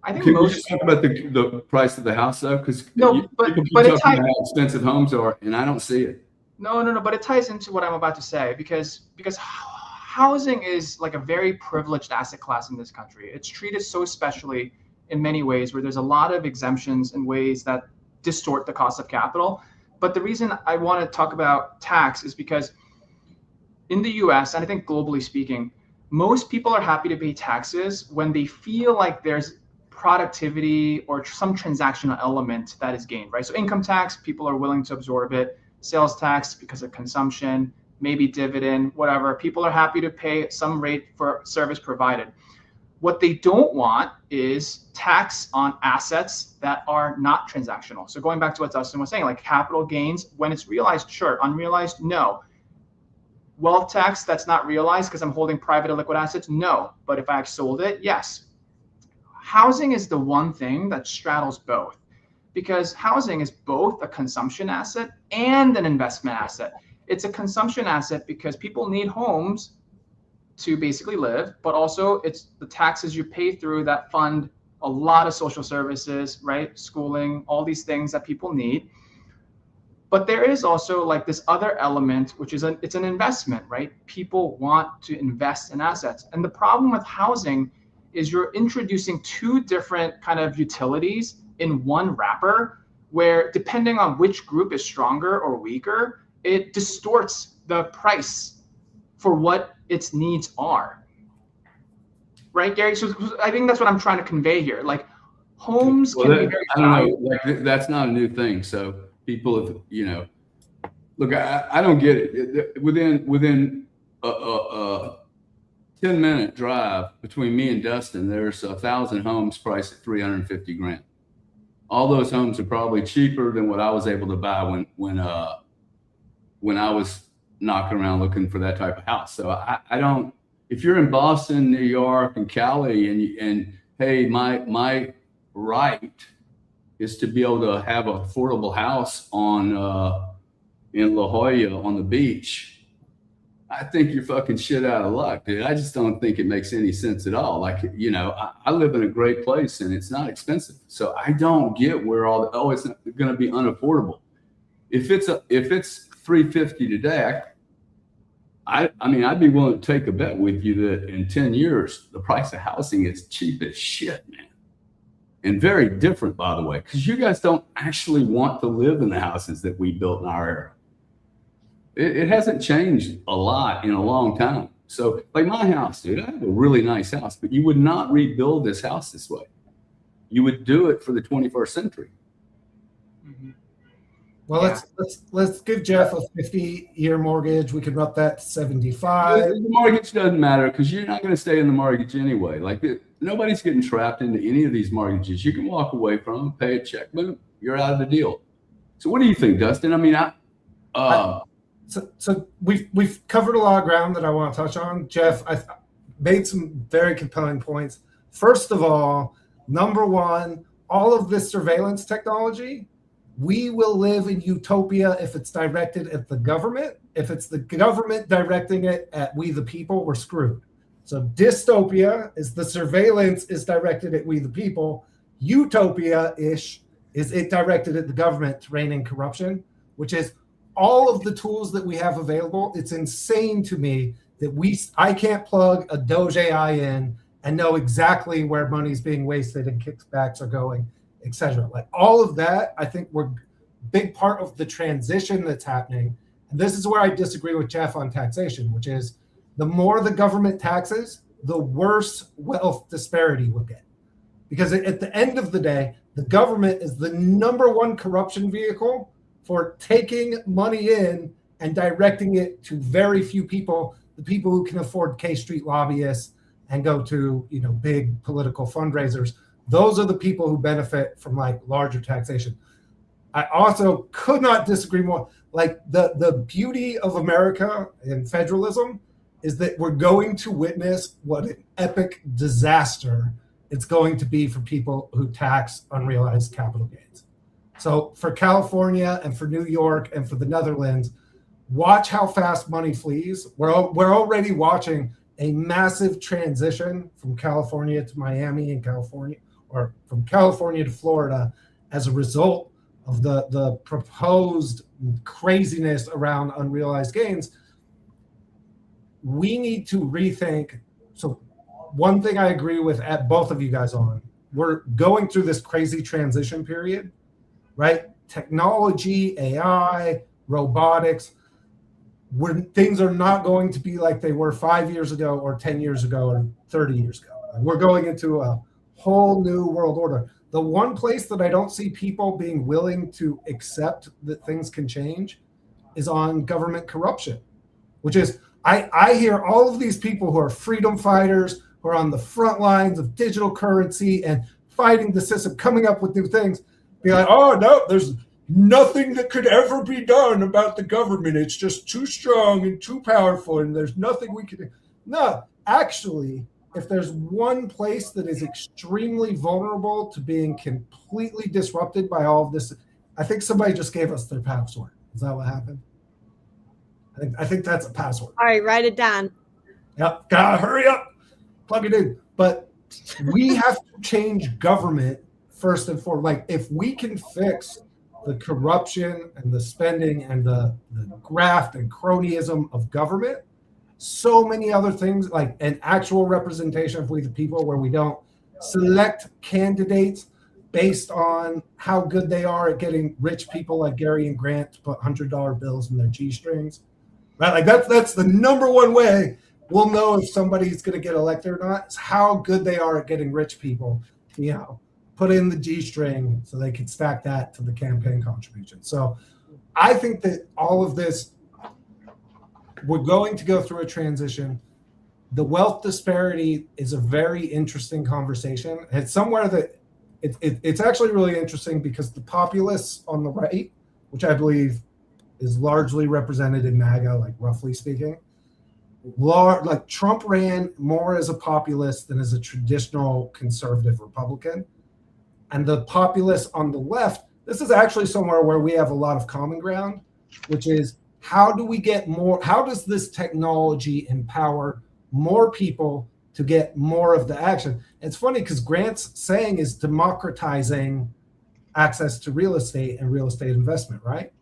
I think most just talk about the price of the house though, because but it ties how expensive homes are, and I don't see it. No, but it ties into what I'm about to say because housing is like a very privileged asset class in this country. It's treated so specially in many ways, where there's a lot of exemptions in ways that distort the cost of capital. But the reason I want to talk about tax is because in the US, and I think globally speaking, most people are happy to pay taxes when they feel like there's productivity or some transactional element that is gained, right? So income tax, people are willing to absorb it. Sales tax, because of consumption, maybe dividend, whatever. People are happy to pay some rate for service provided. What they don't want is tax on assets that are not transactional. So going back to what Dustin was saying, like capital gains, when it's realized, sure. Unrealized, no. Wealth tax that's not realized because I'm holding private or liquid assets, no. But if I sold it, yes. Housing is the one thing that straddles both, because housing is both a consumption asset and an investment asset. It's a consumption asset because people need homes to basically live, but also it's the taxes you pay through that fund a lot of social services, right? Schooling, all these things that people need. But there is also like this other element, which is it's an investment, right? People want to invest in assets. And the problem with housing is you're introducing two different kind of utilities in one wrapper, where depending on which group is stronger or weaker, it distorts the price for what its needs are. Right, Gary? So I think that's what I'm trying to convey here. Like homes can be very valuable. Like, that's not a new thing. So people have, look, I don't get it. Within a 10-minute drive between me and Dustin, there's 1,000 homes priced at $350,000. All those homes are probably cheaper than what I was able to buy when I was knocking around looking for that type of house. So I don't. If you're in Boston, New York, and Cali, and hey, my right is to be able to have an affordable house in La Jolla on the beach, I think you're fucking shit out of luck, dude. I just don't think it makes any sense at all. Like, I live in a great place and it's not expensive. So I don't get where it's going to be unaffordable. If it's $350 today, I mean, I'd be willing to take a bet with you that in 10 years, the price of housing is cheap as shit, man. And very different, by the way, because you guys don't actually want to live in the houses that we built in our era. It hasn't changed a lot in a long time. So like my house, dude, I have a really nice house, but you would not rebuild this house this way. You would do it for the 21st century. Mm-hmm. Well, Yeah. let's give Jeff a 50-year mortgage. We could up that to 75. The mortgage doesn't matter because you're not going to stay in the mortgage anyway. Like nobody's getting trapped into any of these mortgages. You can walk away from them, pay a check, boom, you're out of the deal. So what do you think, Dustin? I mean, So we've covered a lot of ground that I want to touch on. Jeff, I made some very compelling points. First of all, number one, all of this surveillance technology, we will live in utopia if it's directed at the government. If it's the government directing it at we the people, we're screwed. So dystopia is the surveillance is directed at we the people. Utopia-ish is it directed at the government to rein in corruption, which is all of the tools that we have available. It's insane to me that I can't plug a Doge AI in and know exactly where money's being wasted and kickbacks are going, et cetera. Like all of that, I think we're a big part of the transition that's happening. And this is where I disagree with Jeff on taxation, which is the more the government taxes, the worse wealth disparity will get. Because at the end of the day, the government is the number one corruption vehicle for taking money in and directing it to very few people, the people who can afford K Street lobbyists and go to, big political fundraisers. Those are the people who benefit from like larger taxation. I also could not disagree more. Like the beauty of America and federalism is that we're going to witness what an epic disaster it's going to be for people who tax unrealized capital gains. So for California and for New York and for the Netherlands, watch how fast money flees. We're already watching a massive transition from California to Miami and California, or from California to Florida, as a result of the proposed craziness around unrealized gains. We need to rethink. So one thing I agree with at both of you guys on, we're going through this crazy transition period, right? Technology, AI, robotics, when things are not going to be like they were 5 years ago or 10 years ago or 30 years ago. We're going into a whole new world order. The one place that I don't see people being willing to accept that things can change is on government corruption, which is, I hear all of these people who are freedom fighters, who are on the front lines of digital currency and fighting the system, coming up with new things, be like, oh, no, there's nothing that could ever be done about the government. It's just too strong and too powerful, and there's nothing we can do. No, actually, if there's one place that is extremely vulnerable to being completely disrupted by all of this, I think somebody just gave us their password. Is that what happened? I think that's a password. All right, write it down. Yep, gotta hurry up, plug it in. But we have to change government first and foremost. Like, if we can fix the corruption and the spending and the graft and cronyism of government, so many other things, like an actual representation of we the people, where we don't select candidates based on how good they are at getting rich people like Gary and Grant to put $100 bills in their G-strings, right? Like that's the number one way we'll know if somebody's going to get elected or not, is how good they are at getting rich people, put in the G-string so they can stack that to the campaign contribution. So I think that all of this, we're going to go through a transition. The wealth disparity is a very interesting conversation. It's somewhere that it's actually really interesting because the populists on the right, which I believe is largely represented in MAGA, like roughly speaking, like Trump ran more as a populist than as a traditional conservative Republican. And the populists on the left, this is actually somewhere where we have a lot of common ground, which is, how do we get more? How does this technology empower more people to get more of the action? It's funny because Grant's saying is democratizing access to real estate and real estate investment, right?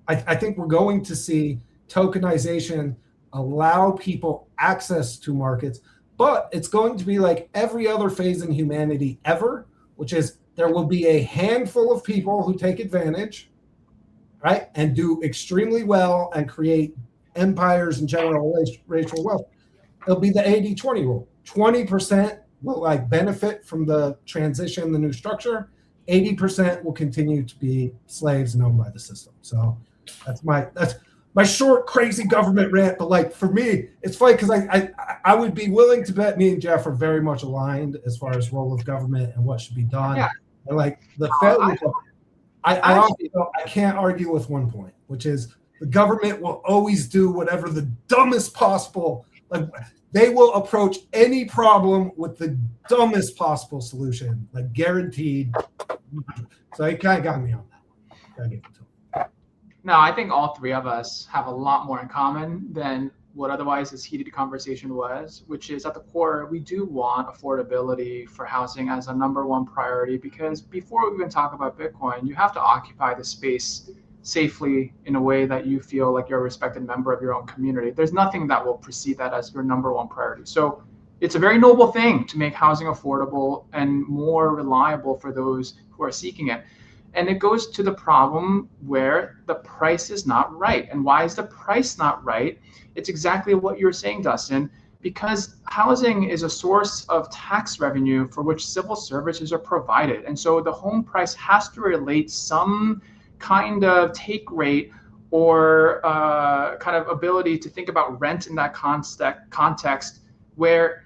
I think we're going to see tokenization allow people access to markets, but it's going to be like every other phase in humanity ever, which is there will be a handful of people who take advantage, right, and do extremely well and create empires and generational wealth. It'll be the 80-20 rule. 20% will benefit from the transition, the new structure. 80% will continue to be slaves and owned by the system. So that's my short, crazy government rant. But like for me, it's funny because I would be willing to bet me and Jeff are very much aligned as far as role of government and what should be done. Yeah. And like the failure, I can't argue with one point, which is the government will always do whatever the dumbest possible. Like they will approach any problem with the dumbest possible solution, like guaranteed. So he kind of got me on that one. No, I think all three of us have a lot more in common than what otherwise this heated conversation was, which is at the core, we do want affordability for housing as a number one priority, because before we even talk about Bitcoin, you have to occupy the space safely in a way that you feel like you're a respected member of your own community. There's nothing that will precede that as your number one priority. So it's a very noble thing to make housing affordable and more reliable for those who are seeking it. And it goes to the problem where the price is not right. And why is the price not right? It's exactly what you're saying, Dustin, because housing is a source of tax revenue for which civil services are provided. And so the home price has to relate some kind of take rate or kind of ability to think about rent in that context where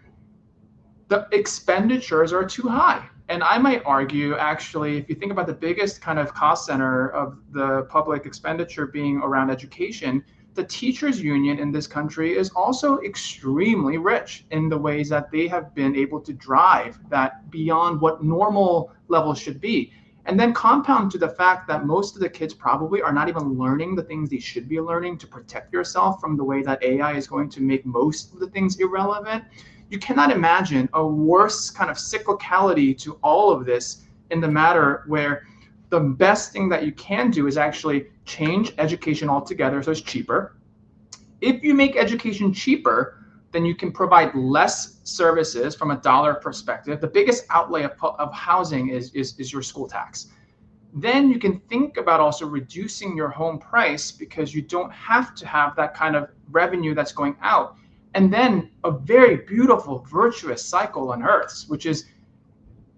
the expenditures are too high. And I might argue, actually, if you think about the biggest kind of cost center of the public expenditure being around education, the teachers union in this country is also extremely rich in the ways that they have been able to drive that beyond what normal levels should be. And then compound to the fact that most of the kids probably are not even learning the things they should be learning to protect yourself from the way that AI is going to make most of the things irrelevant. You cannot imagine a worse kind of cyclicality to all of this in the matter where the best thing that you can do is actually change education altogether so it's cheaper. If you make education cheaper, then you can provide less services from a dollar perspective. The biggest outlay of housing is your school tax. Then you can think about also reducing your home price because you don't have to have that kind of revenue that's going out. And then a very beautiful, virtuous cycle unearths, which is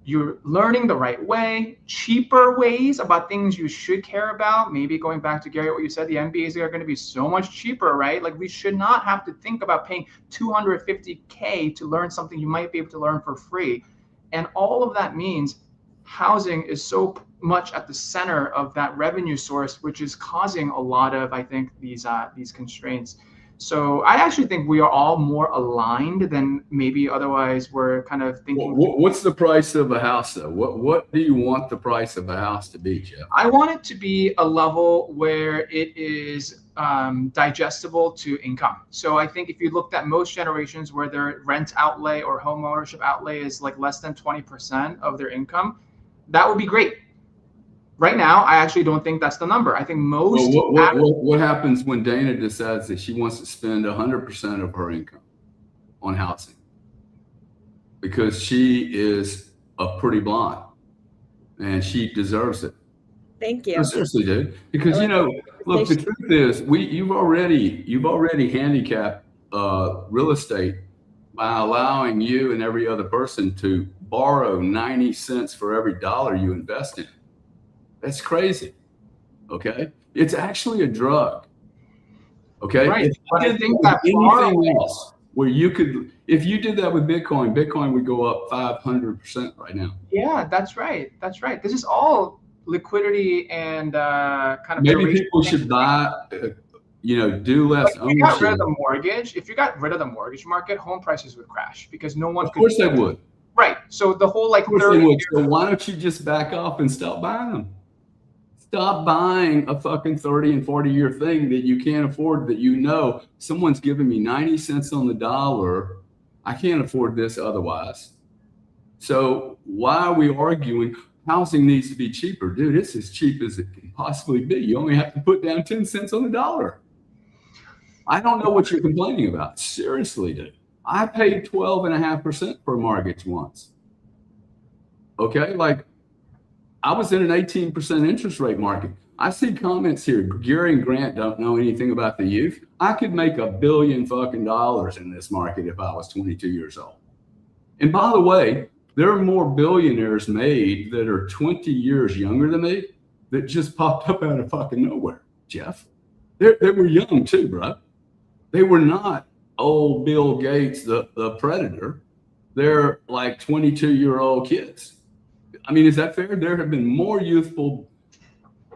you're learning the right way, cheaper ways about things you should care about. Maybe going back to Gary, what you said, the MBAs are going to be so much cheaper, right? Like we should not have to think about paying $250K to learn something you might be able to learn for free. And all of that means housing is so much at the center of that revenue source, which is causing a lot of, I think, these constraints. So I actually think we are all more aligned than maybe otherwise we're kind of thinking. What's the price of a house, though? What do you want the price of a house to be, Jeff? I want it to be a level where it is digestible to income. So I think if you looked at most generations where their rent outlay or home ownership outlay is like less than 20% of their income, that would be great. Right now, I actually don't think that's the number. I think most. What happens when Dana decides that she wants to spend 100% of her income on housing? Because she is a pretty blonde and she deserves it. Thank you. No, seriously, dude. Because look, the truth is, you've already handicapped real estate by allowing you and every other person to borrow 90 cents for every dollar you invest in. That's crazy. Okay, it's actually a drug. Okay, right. If you did that anything else, where you could, if you did that with Bitcoin would go up 500% right now. Yeah, that's right. That's right. This is all liquidity and kind of. Maybe people should buy. Do less. Like if you got rid of the mortgage, if you got rid of the mortgage market, home prices would crash because no one. Of course they would. Right. So the whole like. Of course they would. So why don't you just back off and stop buying them? Stop buying a fucking 30 and 40-year thing that you can't afford, that someone's giving me 90 cents on the dollar. I can't afford this otherwise. So why are we arguing housing needs to be cheaper? Dude, it's as cheap as it can possibly be. You only have to put down 10 cents on the dollar. I don't know what you're complaining about. Seriously, dude. I paid 12.5% for a mortgage once. Okay, like I was in an 18% interest rate market. I see comments here. Gary and Grant don't know anything about the youth. I could make $1 billion fucking in this market if I was 22 years old. And by the way, There are more billionaires made that are 20 years younger than me that just popped up out of fucking nowhere, Jeff. They were young too, bro. They were not old Bill Gates, the predator. They're like 22-year-old kids. I mean, is that fair? There have been more youthful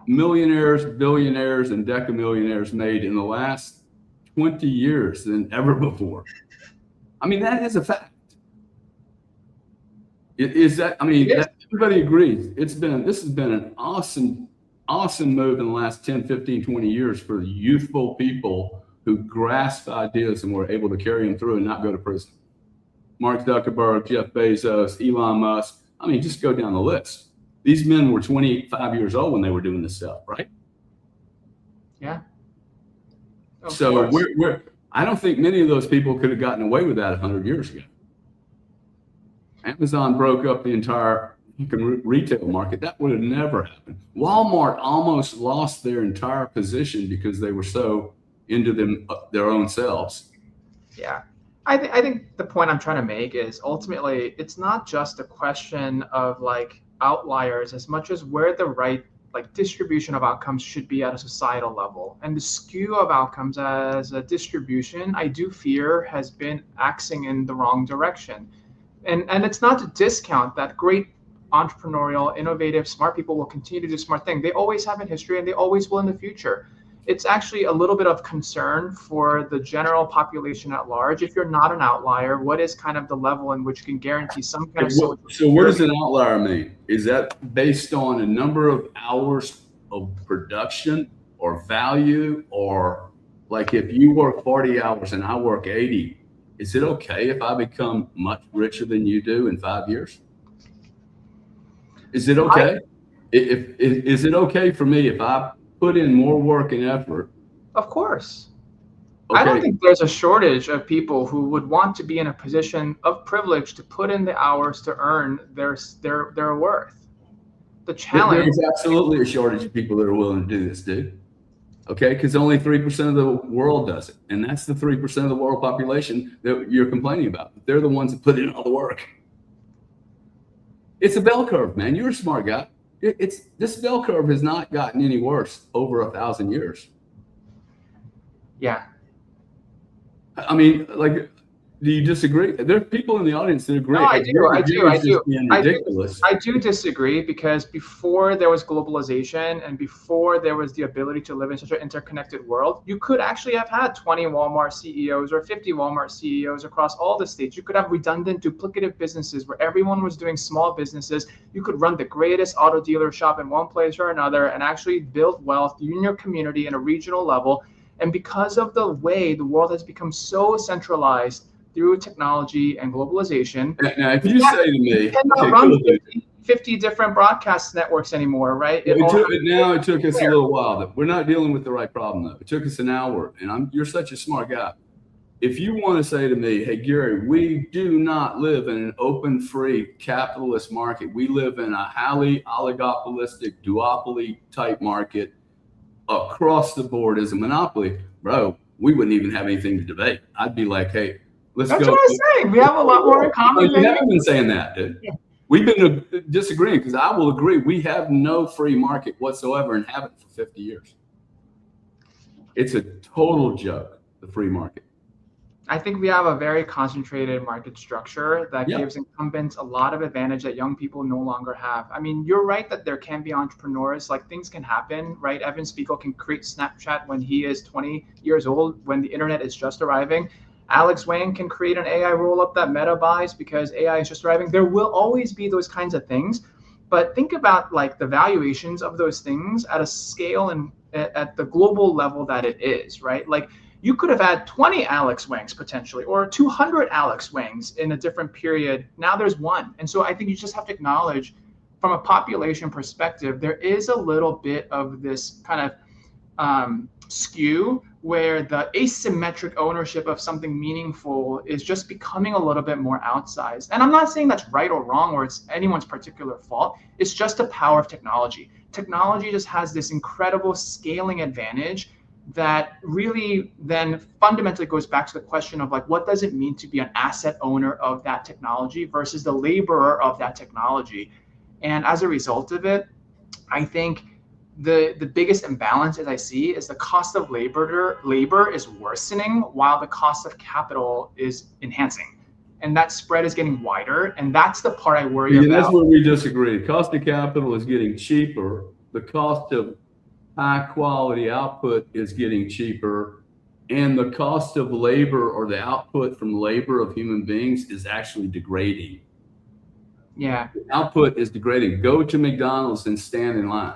millionaires, billionaires, and decamillionaires made in the last 20 years than ever before. I mean, that is a fact. Is that? I mean, everybody agrees. This has been an awesome move in the last 10, 15, 20 years for youthful people who grasp ideas and were able to carry them through and not go to prison. Mark Zuckerberg, Jeff Bezos, Elon Musk. I mean, just go down the list. These men were 25 years old when they were doing this stuff, right? Yeah. So I don't think many of those people could have gotten away with that 100 years ago. Amazon broke up the entire retail market. That would have never happened. Walmart almost lost their entire position because they were so into their own selves. Yeah. I think the point I'm trying to make is ultimately it's not just a question of like outliers as much as where the right like distribution of outcomes should be at a societal level. And the skew of outcomes as a distribution, I do fear has been axing in the wrong direction. And it's not to discount that great entrepreneurial, innovative, smart people will continue to do smart things. They always have in history and they always will in the future. It's actually a little bit of concern for the general population at large. If you're not an outlier, what is kind of the level in which you can guarantee some kind of social security? So what does an outlier mean? Is that based on a number of hours of production or value? Or like if you work 40 hours and I work 80, is it okay if I become much richer than you do in 5 years? Is it okay? Is it okay for me if I put in more work and effort? Of course. Okay. I don't think there's a shortage of people who would want to be in a position of privilege to put in the hours to earn their worth. The challenge. There's absolutely a shortage of people that are willing to do this, dude. Okay, because only 3% of the world does it. And that's the 3% of the world population that you're complaining about. They're the ones that put in all the work. It's a bell curve, man. You're a smart guy. This bell curve has not gotten any worse over 1,000 years. Yeah. I mean, like, do you disagree? There are people in the audience that agree. No, I do. Ridiculous. I do disagree because before there was globalization and before there was the ability to live in such an interconnected world, you could actually have had 20 Walmart CEOs or 50 Walmart CEOs across all the states. You could have redundant, duplicative businesses where everyone was doing small businesses. You could run the greatest auto dealer shop in one place or another and actually build wealth in your community in a regional level. And because of the way the world has become so centralized through technology and globalization. Now, if you say to me, you cannot run 50 different broadcast networks anymore, right? It took us a little while. We're not dealing with the right problem, though. It took us an hour, and you're such a smart guy. If you want to say to me, hey, Gary, we do not live in an open, free, capitalist market. We live in a highly oligopolistic, duopoly type market across the board as a monopoly, bro, we wouldn't even have anything to debate. I'd be like, hey, let's go. That's what I'm saying. We have a lot more in common. You haven't been saying that, dude. Yeah. We've been disagreeing because I will agree we have no free market whatsoever and haven't for 50 years. It's a total joke, the free market. I think we have a very concentrated market structure that gives incumbents a lot of advantage that young people no longer have. I mean, you're right that there can be entrepreneurs, like things can happen, right? Evan Spiegel can create Snapchat when he is 20 years old, when the internet is just arriving. Alex Wang can create an AI roll-up that Meta buys because AI is just arriving. There will always be those kinds of things, but think about like the valuations of those things at a scale and at the global level that it is, right? Like, you could have had 20 Alex Wangs potentially, or 200 Alex Wangs in a different period. Now there's one. And so I think you just have to acknowledge from a population perspective, there is a little bit of this kind of skew where the asymmetric ownership of something meaningful is just becoming a little bit more outsized. And I'm not saying that's right or wrong or it's anyone's particular fault. It's just the power of technology. Technology just has this incredible scaling advantage that really then fundamentally goes back to the question of like, what does it mean to be an asset owner of that technology versus the laborer of that technology? And as a result of it, I think the biggest imbalance as I see is the cost of labor is worsening while the cost of capital is enhancing. And that spread is getting wider. And that's the part I worry about. That's where we disagree. The cost of capital is getting cheaper. The cost of high quality output is getting cheaper. And the cost of labor or the output from labor of human beings is actually degrading. Yeah. The output is degrading. Go to McDonald's and stand in line.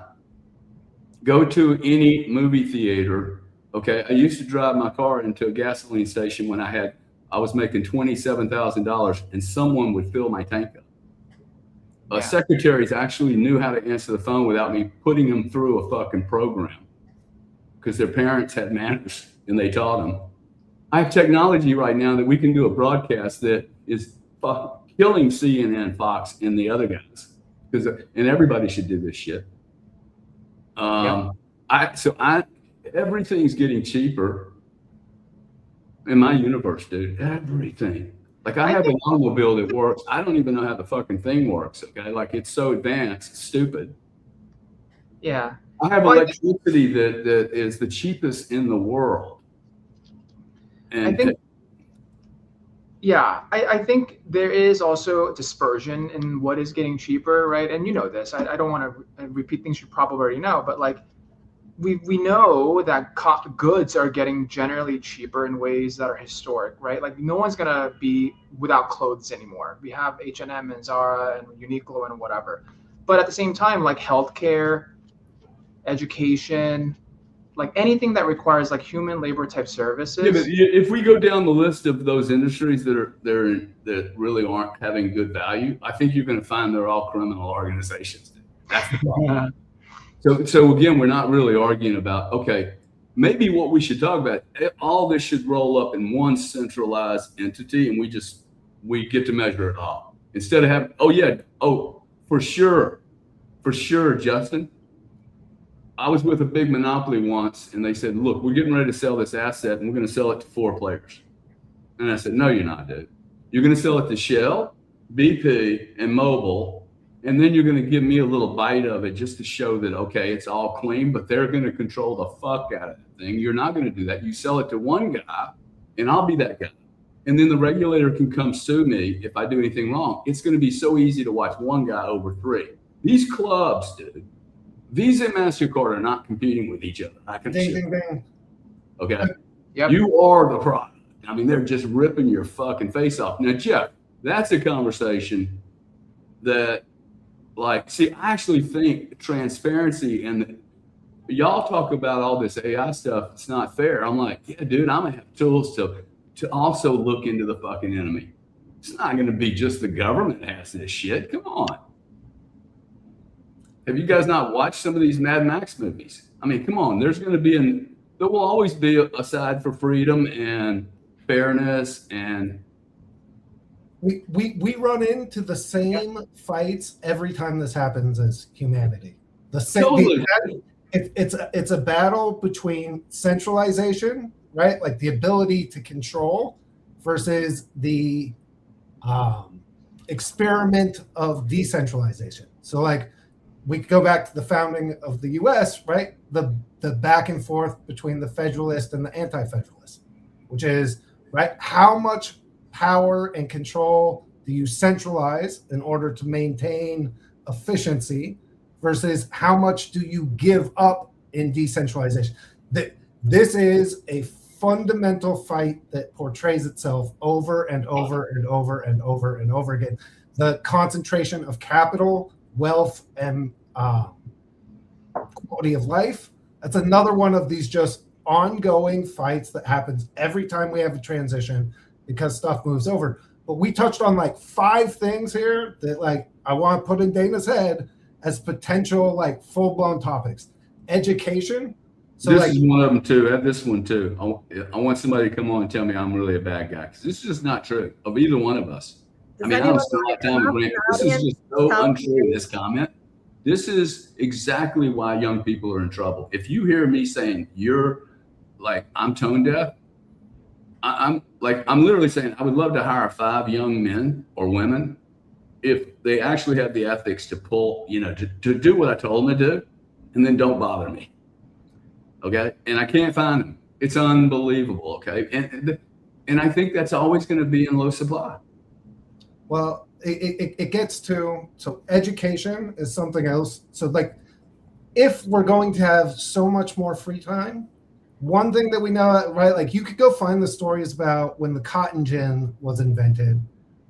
Go to any movie theater. Okay. I used to drive my car into a gasoline station when I was making $27,000 and someone would fill my tank up. Yeah. Secretaries actually knew how to answer the phone without me putting them through a fucking program because their parents had manners and they taught them. I have technology right now that we can do a broadcast that is killing CNN, Fox, and the other guys, and everybody should do this shit. Everything's getting cheaper in my universe, dude. Everything. Like I have an automobile that works. I don't even know how the fucking thing works. Okay, like it's so advanced, it's stupid. Yeah. I have electricity that is the cheapest in the world. And I think. Yeah, I think there is also dispersion in what is getting cheaper, right? And you know this. I don't want to repeat things you probably already know, but like we know that goods are getting generally cheaper in ways that are historic, right? Like no one's gonna be without clothes anymore. We have H&M and Zara and Uniqlo and whatever. But at the same time, like healthcare, education, like anything that requires like human labor type services. Yeah, but if we go down the list of those industries that really aren't having good value, I think you're going to find they're all criminal organizations. That's the problem. So again, we're not really arguing about, okay, maybe what we should talk about, all this should roll up in one centralized entity and we get to measure it all. Instead of having, for sure, Justin. I was with a big monopoly once and they said, look, we're getting ready to sell this asset and we're going to sell it to 4 players. And I said, no, you're not, dude. You're going to sell it to Shell, BP, and Mobil. And then you're going to give me a little bite of it just to show that, okay, it's all clean, but they're going to control the fuck out of the thing. You're not going to do that. You sell it to one guy and I'll be that guy. And then the regulator can come sue me if I do anything wrong. It's going to be so easy to watch one guy over 3. These clubs, dude, Visa and MasterCard are not competing with each other. I can see it. Okay. Yep. You are the product. I mean, they're just ripping your fucking face off. Now, Jeff, that's a conversation that, like, see, I actually think transparency and y'all talk about all this AI stuff. It's not fair. I'm like, yeah, dude, I'm gonna have tools to also look into the fucking enemy. It's not gonna be just the government that has this shit. Come on. Have you guys not watched some of these Mad Max movies? I mean, come on. There will always be a side for freedom and fairness, and we run into the same fights every time this happens as humanity. The same. Totally. It's a battle between centralization, right? Like the ability to control, versus the experiment of decentralization. So, like, we could go back to the founding of the U.S., right? The back and forth between the federalist and the anti-federalist, which is, right, how much power and control do you centralize in order to maintain efficiency versus how much do you give up in decentralization? This is a fundamental fight that portrays itself over and over and over and over and over again. The concentration of capital, wealth, and quality of life. That's another one of these just ongoing fights that happens every time we have a transition because stuff moves over. But we touched on like 5 things here that, like, I want to put in Dana's head as potential, like, full-blown topics. Education. So this like, is one of them too. I have this one too. I want somebody to come on and tell me I'm really a bad guy, because this is just not true of either one of us. I mean, I don't spend a lot of time with Grant. This is just so untrue, this comment. This is exactly why young people are in trouble. If you hear me saying you're like I'm tone deaf. I'm literally saying I would love to hire 5 young men or women if they actually have the ethics to pull, to do what I told them to do, and then don't bother me. Okay. And I can't find them. It's unbelievable. Okay. And I think that's always going to be in low supply. Well, it gets to, so education is something else. So like, if we're going to have so much more free time, one thing that we know, right? Like you could go find the stories about when the cotton gin was invented,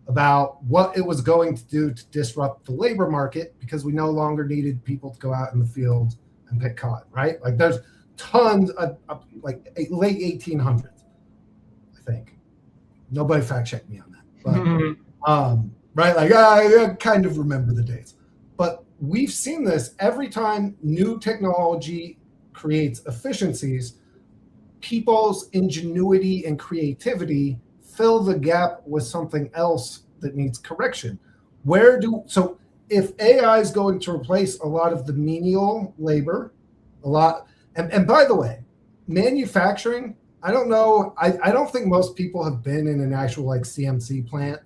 about what it was going to do to disrupt the labor market, because we no longer needed people to go out in the field and pick cotton, right? Like there's tons of like late 1800s, I think. Nobody fact checked me on that, but right, like I kind of remember the dates. But we've seen this every time new technology creates efficiencies, people's ingenuity and creativity fill the gap with something else that needs correction. So if AI is going to replace a lot of the menial labor, and by the way, manufacturing, I don't know, I don't think most people have been in an actual like CMC plant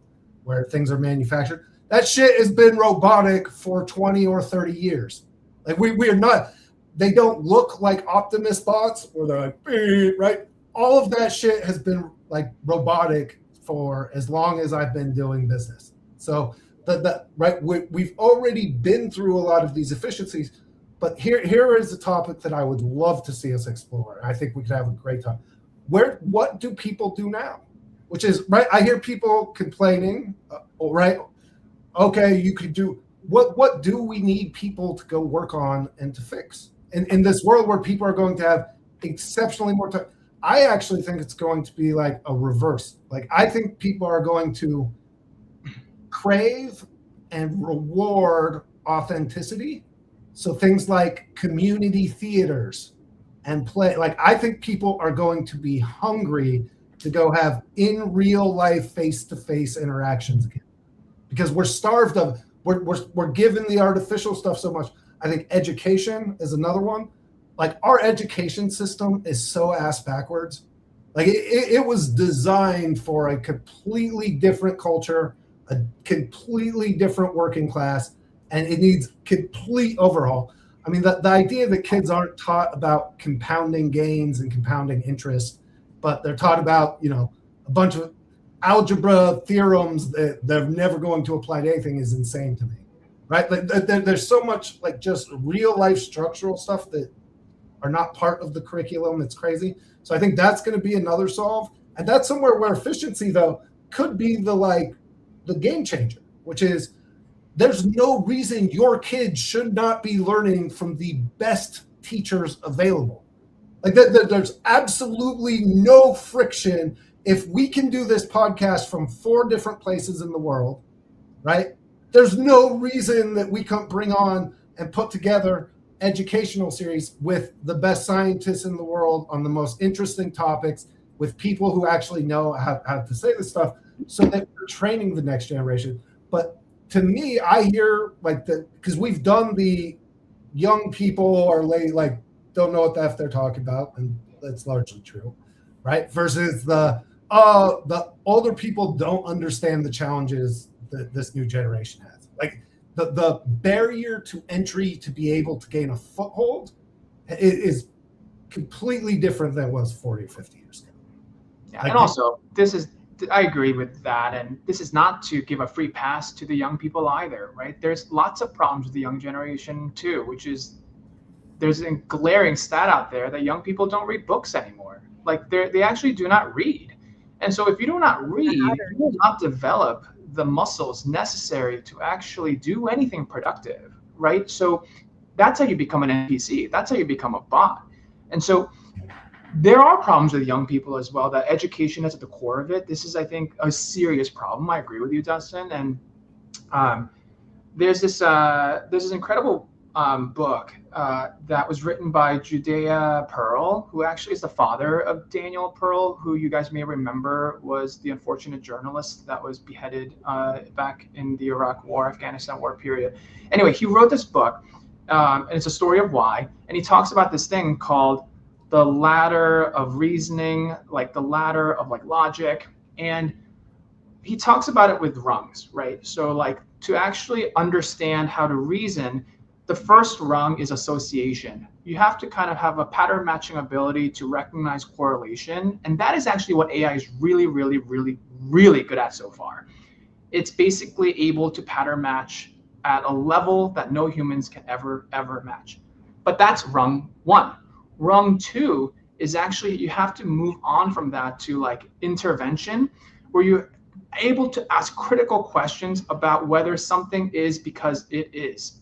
where things are manufactured. That shit has been robotic for 20 or 30 years. Like we are not, they don't look like Optimus bots where they're like, beep, right? All of that shit has been like robotic for as long as I've been doing business. So we've already been through a lot of these efficiencies, but here is a topic that I would love to see us explore. I think we could have a great time. What do people do now? Which is, right, I hear people complaining, right? Okay, you could do, what do we need people to go work on and to fix? In this world where people are going to have exceptionally more time, I actually think it's going to be like a reverse. Like I think people are going to crave and reward authenticity. So things like community theaters and play, like I think people are going to be hungry to go have in real life face-to-face interactions again, because we're starved of, we're given the artificial stuff so much. I think education is another one. Like our education system is so ass backwards. Like it was designed for a completely different culture, a completely different working class, and it needs complete overhaul. I mean, the idea that kids aren't taught about compounding gains and compounding interest, but they're taught about, a bunch of algebra theorems that they're never going to apply to anything is insane to me, right? Like there's so much like just real life structural stuff that are not part of the curriculum. It's crazy. So I think that's going to be another solve. And that's somewhere where efficiency, though, could be the game changer, which is there's no reason your kids should not be learning from the best teachers available. Like there's absolutely no friction. If we can do this podcast from 4 different places in the world, right? There's no reason that we can't bring on and put together educational series with the best scientists in the world on the most interesting topics, with people who actually know how to say this stuff, so that we're training the next generation. But to me, I hear because we've done the young people are like don't know what the F they're talking about, and that's largely true, right? Versus the older people don't understand the challenges that this new generation has. Like the barrier to entry to be able to gain a foothold is completely different than it was 40 or 50 years ago. Yeah, and also I agree with that. And this is not to give a free pass to the young people either, right? There's lots of problems with the young generation too, which is there's a glaring stat out there that young people don't read books anymore. Like they actually do not read. And so if you do not read, you will not develop the muscles necessary to actually do anything productive, right? So that's how you become an NPC. That's how you become a bot. And so there are problems with young people as well, that education is at the core of it. This is, I think, a serious problem. I agree with you, Dustin. And there's this incredible book that was written by Judea Pearl, who actually is the father of Daniel Pearl, who you guys may remember was the unfortunate journalist that was beheaded back in the Iraq War, Afghanistan War period. Anyway, he wrote this book, and it's a story of why. And he talks about this thing called the ladder of reasoning, like the ladder of like logic. And he talks about it with rungs, right? So like to actually understand how to reason, the first rung is association. You have to kind of have a pattern matching ability to recognize correlation. And that is actually what AI is really, really, really, really good at so far. It's basically able to pattern match at a level that no humans can ever match. But that's rung one. Rung two is actually, you have to move on from that to like intervention, where you're able to ask critical questions about whether something is because it is.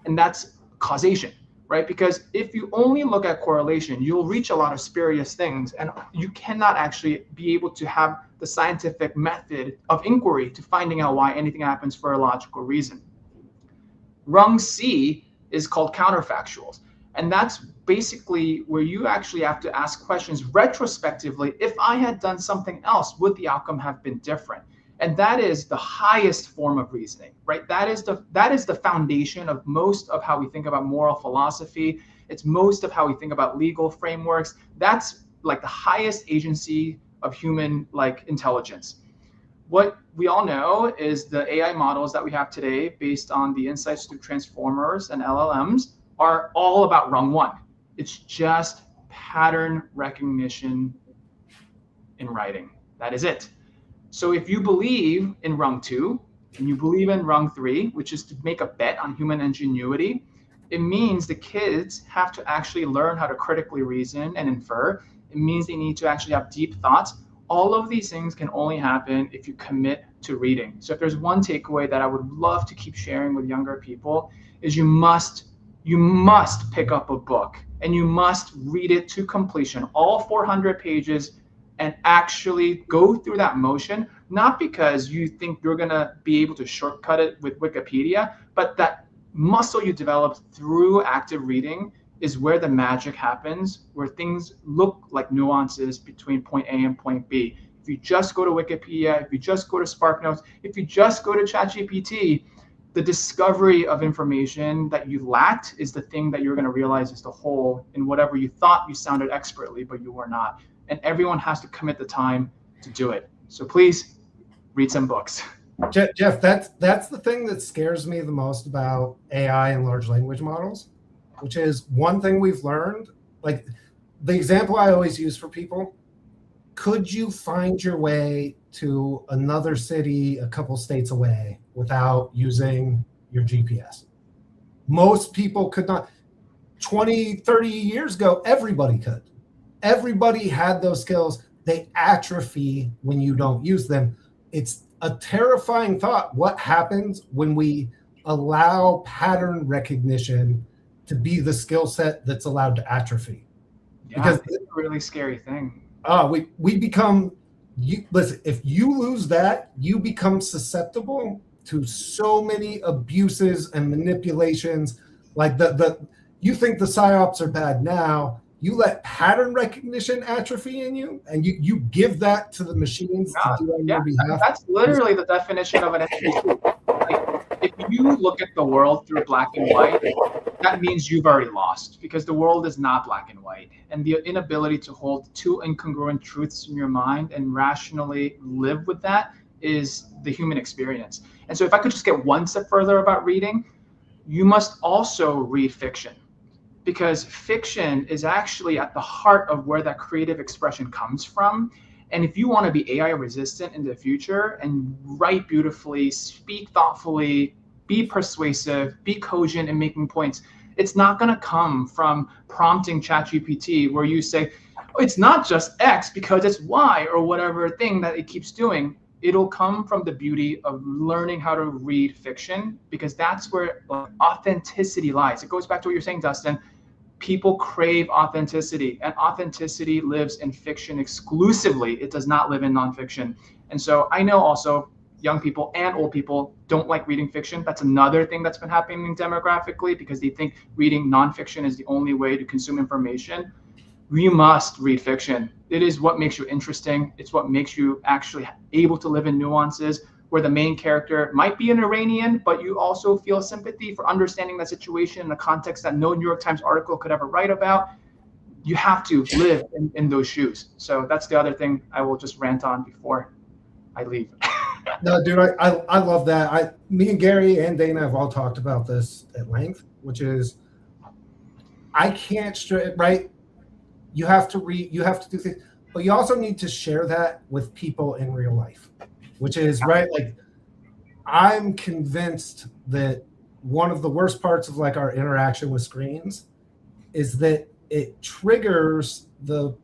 And that's causation, right? Because if you only look at correlation, you'll reach a lot of spurious things, and you cannot actually be able to have the scientific method of inquiry to finding out why anything happens for a logical reason. Rung C is called counterfactuals. And that's basically where you actually have to ask questions retrospectively. If I had done something else, would the outcome have been different? And that is the highest form of reasoning, right? That is the foundation of most of how we think about moral philosophy. It's most of how we think about legal frameworks. That's like the highest agency of human like intelligence. What we all know is the AI models that we have today, based on the insights through transformers and LLMs, are all about rung one. It's just pattern recognition in writing. That is it. So if you believe in rung two and you believe in rung three, which is to make a bet on human ingenuity, it means the kids have to actually learn how to critically reason and infer. It means they need to actually have deep thoughts. All of these things can only happen if you commit to reading. So if there's one takeaway that I would love to keep sharing with younger people, is you must pick up a book and you must read it to completion, all 400 pages, and actually go through that motion, not because you think you're gonna be able to shortcut it with Wikipedia, but that muscle you develop through active reading is where the magic happens, where things look like nuances between point A and point B. If you just go to Wikipedia, if you just go to SparkNotes, if you just go to ChatGPT, the discovery of information that you lacked is the thing that you're going to realize is the hole in whatever you thought you sounded expertly, but you were not. And everyone has to commit the time to do it. So please read some books. Jeff, that's the thing that scares me the most about AI and large language models, which is one thing we've learned. Like the example I always use for people, could you find your way to another city a couple states away without using your GPS? Most people could not. 20, 30 years ago, everybody could. Everybody had those skills. They atrophy when you don't use them. It's a terrifying thought. What happens when we allow pattern recognition to be the skill set that's allowed to atrophy? Yeah, Because it's a really scary thing. We become, listen, if you lose that, you become susceptible to so many abuses and manipulations. Like you think the psyops are bad now, you let pattern recognition atrophy in you, and you give that to the machines to do on your behalf. That's literally the definition of an NPC. Like, if you look at the world through black and white, that means you've already lost, because the world is not black and white. And the inability to hold two incongruent truths in your mind and rationally live with that is the human experience. And so if I could just get one step further about reading, you must also read fiction, because fiction is actually at the heart of where that creative expression comes from. And if you want to be AI resistant in the future and write beautifully, speak thoughtfully, be persuasive, be cogent in making points, it's not going to come from prompting ChatGPT where you say, oh, it's not just X because it's Y, or whatever thing that it keeps doing. It'll come from the beauty of learning how to read fiction, because that's where authenticity lies. It goes back to what you're saying, Dustin. People crave authenticity, and authenticity lives in fiction exclusively. It does not live in nonfiction. And so I know also young people and old people don't like reading fiction. That's another thing that's been happening demographically, because they think reading nonfiction is the only way to consume information. You must read fiction. It is what makes you interesting. It's what makes you actually able to live in nuances, where the main character might be an Iranian, but you also feel sympathy for understanding that situation in a context that no New York Times article could ever write about. you have to live in those shoes. So that's the other thing I will just rant on before I leave. No, dude, I love that. Me and Gary and Dana have all talked about this at length, which is I can't right. You have to read, you have to do things, but you also need to share that with people in real life, which is right. Like, I'm convinced that one of the worst parts of like our interaction with screens is that it triggers the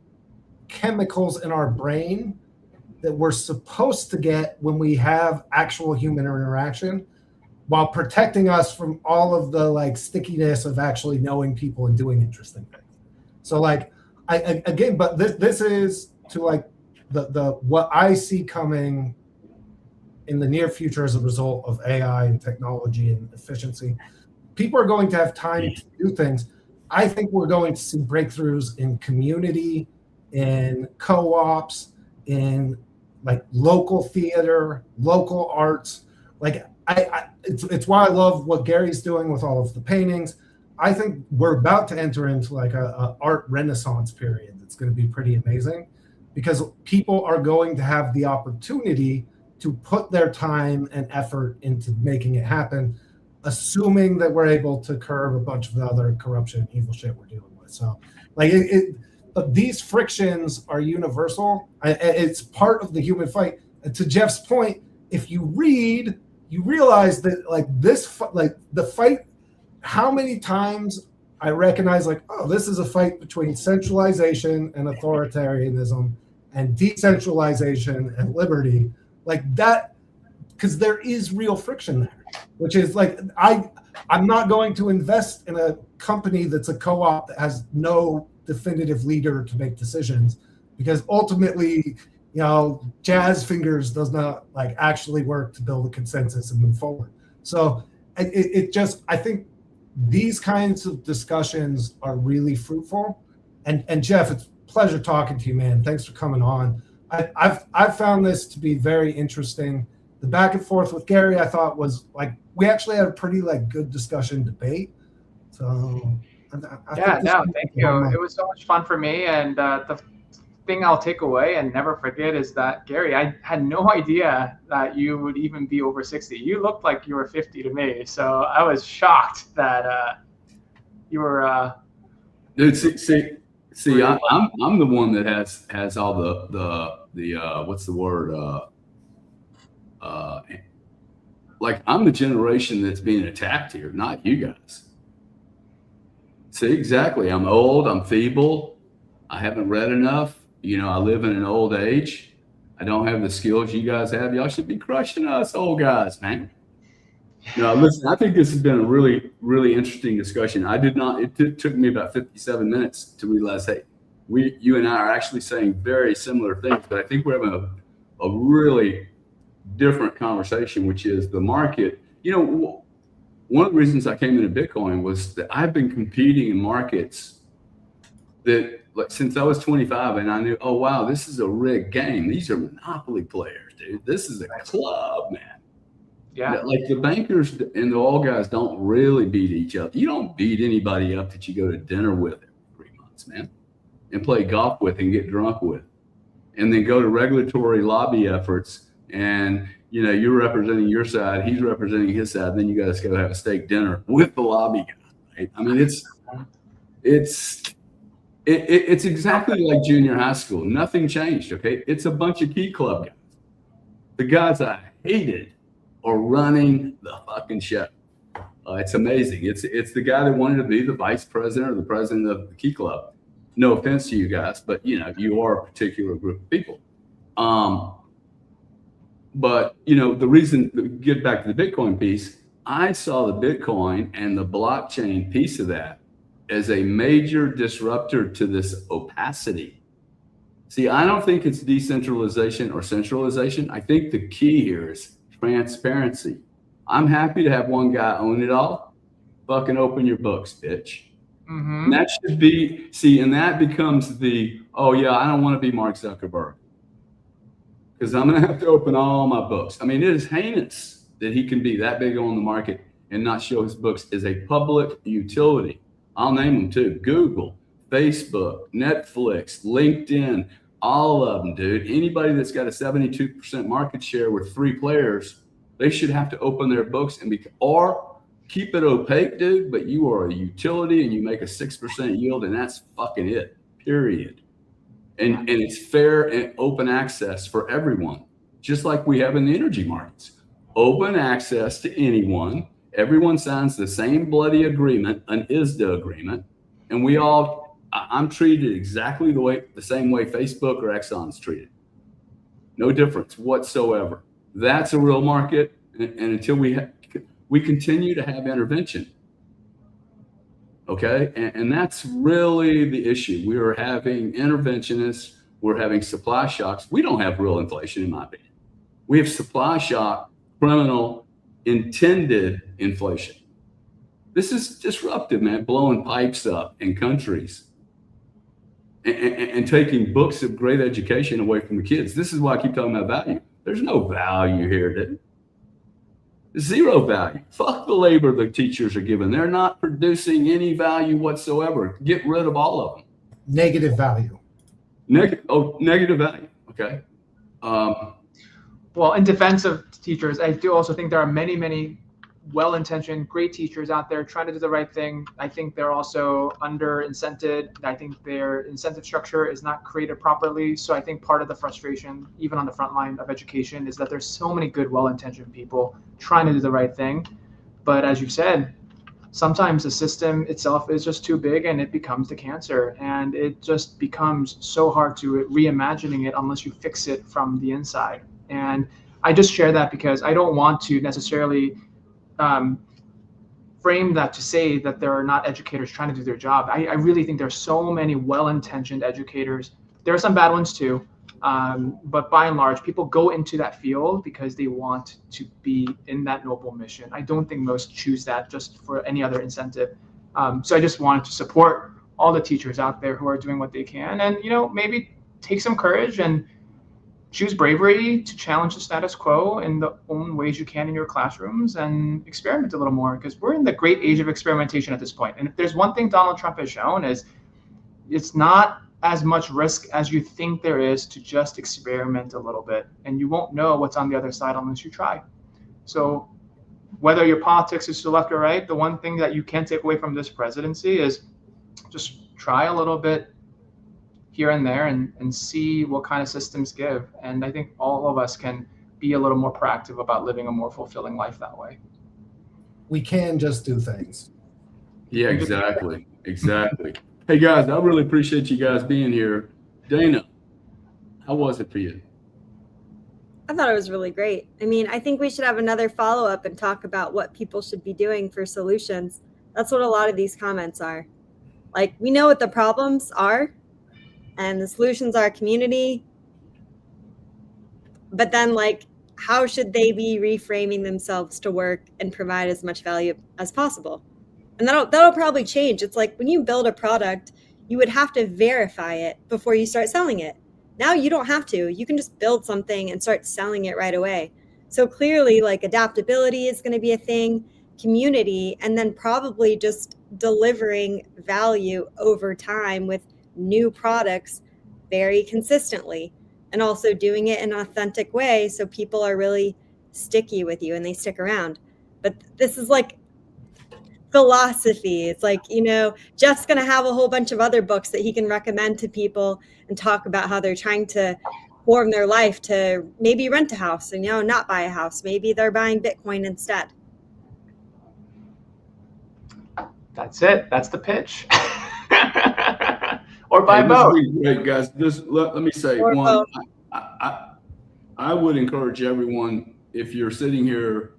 chemicals in our brain that we're supposed to get when we have actual human interaction, while protecting us from all of the like stickiness of actually knowing people and doing interesting things. So like, again, but this is to like the what I see coming in the near future as a result of AI and technology and efficiency. People are going to have time to do things. I think we're going to see breakthroughs in community, in co-ops, in like local theater, local arts. Like it's why I love what Gary's doing with all of the paintings. I think we're about to enter into like a art renaissance period that's going to be pretty amazing, because people are going to have the opportunity to put their time and effort into making it happen, assuming that we're able to curb a bunch of the other corruption and evil shit we're dealing with. So like but these frictions are universal. It's part of the human fight. And to Jeff's point, if you read, you realize that like this, like the fight, how many times I recognize like, oh, this is a fight between centralization and authoritarianism and decentralization and liberty, like that, because there is real friction there, which is like, I'm not going to invest in a company that's a co-op that has no definitive leader to make decisions, because ultimately, you know, jazz fingers does not like actually work to build a consensus and move forward. So it just, I think these kinds of discussions are really fruitful. And Jeff, it's a pleasure talking to you, man. Thanks for coming on. I've found this to be very interesting. The back and forth with Gary, I thought was like, we actually had a pretty like good discussion debate. So thank you. It was so much fun for me. And the thing I'll take away and never forget is that, Gary, I had no idea that you would even be over 60. You looked like you were 50 to me. So I was shocked that you were. Dude, see, I'm the one that has all the what's the word? Like, I'm the generation that's being attacked here, not you guys. See, exactly. I'm old. I'm feeble. I haven't read enough. You know, I live in an old age. I don't have the skills you guys have. Y'all should be crushing us old guys, man. No, listen, I think this has been a really, really interesting discussion. It took me about 57 minutes to realize, hey, you and I are actually saying very similar things, but I think we're having a really different conversation, which is the market. You know, one of the reasons I came into Bitcoin was that I've been competing in markets that, like, since I was 25, and I knew, oh wow, this is a rigged game. These are monopoly players, dude. This is a club, man. Yeah. Like, the bankers and the oil guys don't really beat each other. You don't beat anybody up that you go to dinner with every 3 months, man, and play golf with and get drunk with, and then go to regulatory lobby efforts. And, you know, you're representing your side, he's representing his side. Then you guys go have a steak dinner with the lobby guy, right? I mean, it's exactly like junior high school. Nothing changed, okay? It's a bunch of key club guys. The guys I hated are running the fucking show. It's amazing. It's the guy that wanted to be the vice president or the president of the key club. No offense to you guys, but, you know, you are a particular group of people. But, you know, the reason, get back to the Bitcoin piece, I saw the Bitcoin and the blockchain piece of that as a major disruptor to this opacity. See, I don't think it's decentralization or centralization. I think the key here is transparency. I'm happy to have one guy own it all. Fucking open your books, bitch. Mm-hmm. And that should be, and that becomes the, oh yeah, I don't want to be Mark Zuckerberg, because I'm going to have to open all my books. I mean, it is heinous that he can be that big on the market and not show his books as a public utility. I'll name them too: Google, Facebook, Netflix, LinkedIn, all of them, dude. Anybody that's got a 72% market share with 3 players, they should have to open their books or keep it opaque, dude, but you are a utility and you make a 6% yield, and that's fucking it, period. And it's fair and open access for everyone, just like we have in the energy markets. Open access to anyone. Everyone signs the same bloody agreement, an ISDA agreement, and I'm treated exactly the same way Facebook or Exxon's treated. No difference whatsoever. That's a real market, and until we continue to have intervention, okay? And that's really the issue. We are having interventionists. We're having supply shocks. We don't have real inflation, in my opinion. We have supply shock, criminal, intended inflation. This is disruptive, man, blowing pipes up in countries and taking books of great education away from the kids. This is why I keep talking about value. There's no value here, dude. Zero value. Fuck the labor the teachers are given. They're not producing any value whatsoever. Get rid of all of them. Negative value. Negative value. Okay. Well, in defense of teachers, I do also think there are many, many well-intentioned, great teachers out there trying to do the right thing. I think they're also under-incented. I think their incentive structure is not created properly. So I think part of the frustration, even on the front line of education, is that there's so many good, well-intentioned people trying to do the right thing. But as you've said, sometimes the system itself is just too big and it becomes the cancer. And it just becomes so hard to reimagining it unless you fix it from the inside. And I just share that because I don't want to necessarily frame that to say that there are not educators trying to do their job. I really think there's so many well-intentioned educators. There are some bad ones too, but by and large, people go into that field because they want to be in that noble mission. I don't think most choose that just for any other incentive. So I just wanted to support all the teachers out there who are doing what they can, and maybe take some courage and choose bravery to challenge the status quo in the own ways you can in your classrooms and experiment a little more, because we're in the great age of experimentation at this point. And if there's one thing Donald Trump has shown is it's not as much risk as you think there is to just experiment a little bit, and you won't know what's on the other side unless you try. So whether your politics is to the left or right, the one thing that you can't take away from this presidency is just try a little bit here and there and see what kind of systems give. And I think all of us can be a little more proactive about living a more fulfilling life that way. We can just do things. Yeah, exactly. Hey guys, I really appreciate you guys being here. Dana, how was it for you? I thought it was really great. I mean, I think we should have another follow-up and talk about what people should be doing for solutions. That's what a lot of these comments are. Like, we know what the problems are, and the solutions are community. But then, like, how should they be reframing themselves to work and provide as much value as possible? And that'll probably change. It's like when you build a product, you would have to verify it before you start selling it. Now you don't have to. You can just build something and start selling it right away. So clearly, like, adaptability is going to be a thing, community, and then probably just delivering value over time with new products very consistently, and also doing it in an authentic way so people are really sticky with you and they stick around. But this is like philosophy. It's like, Jeff's going to have a whole bunch of other books that he can recommend to people and talk about how they're trying to form their life to maybe rent a house and, not buy a house. Maybe they're buying Bitcoin instead. That's it. That's the pitch. Or buy both. Great, guys. Just let me say Or one. I would encourage everyone, if you're sitting here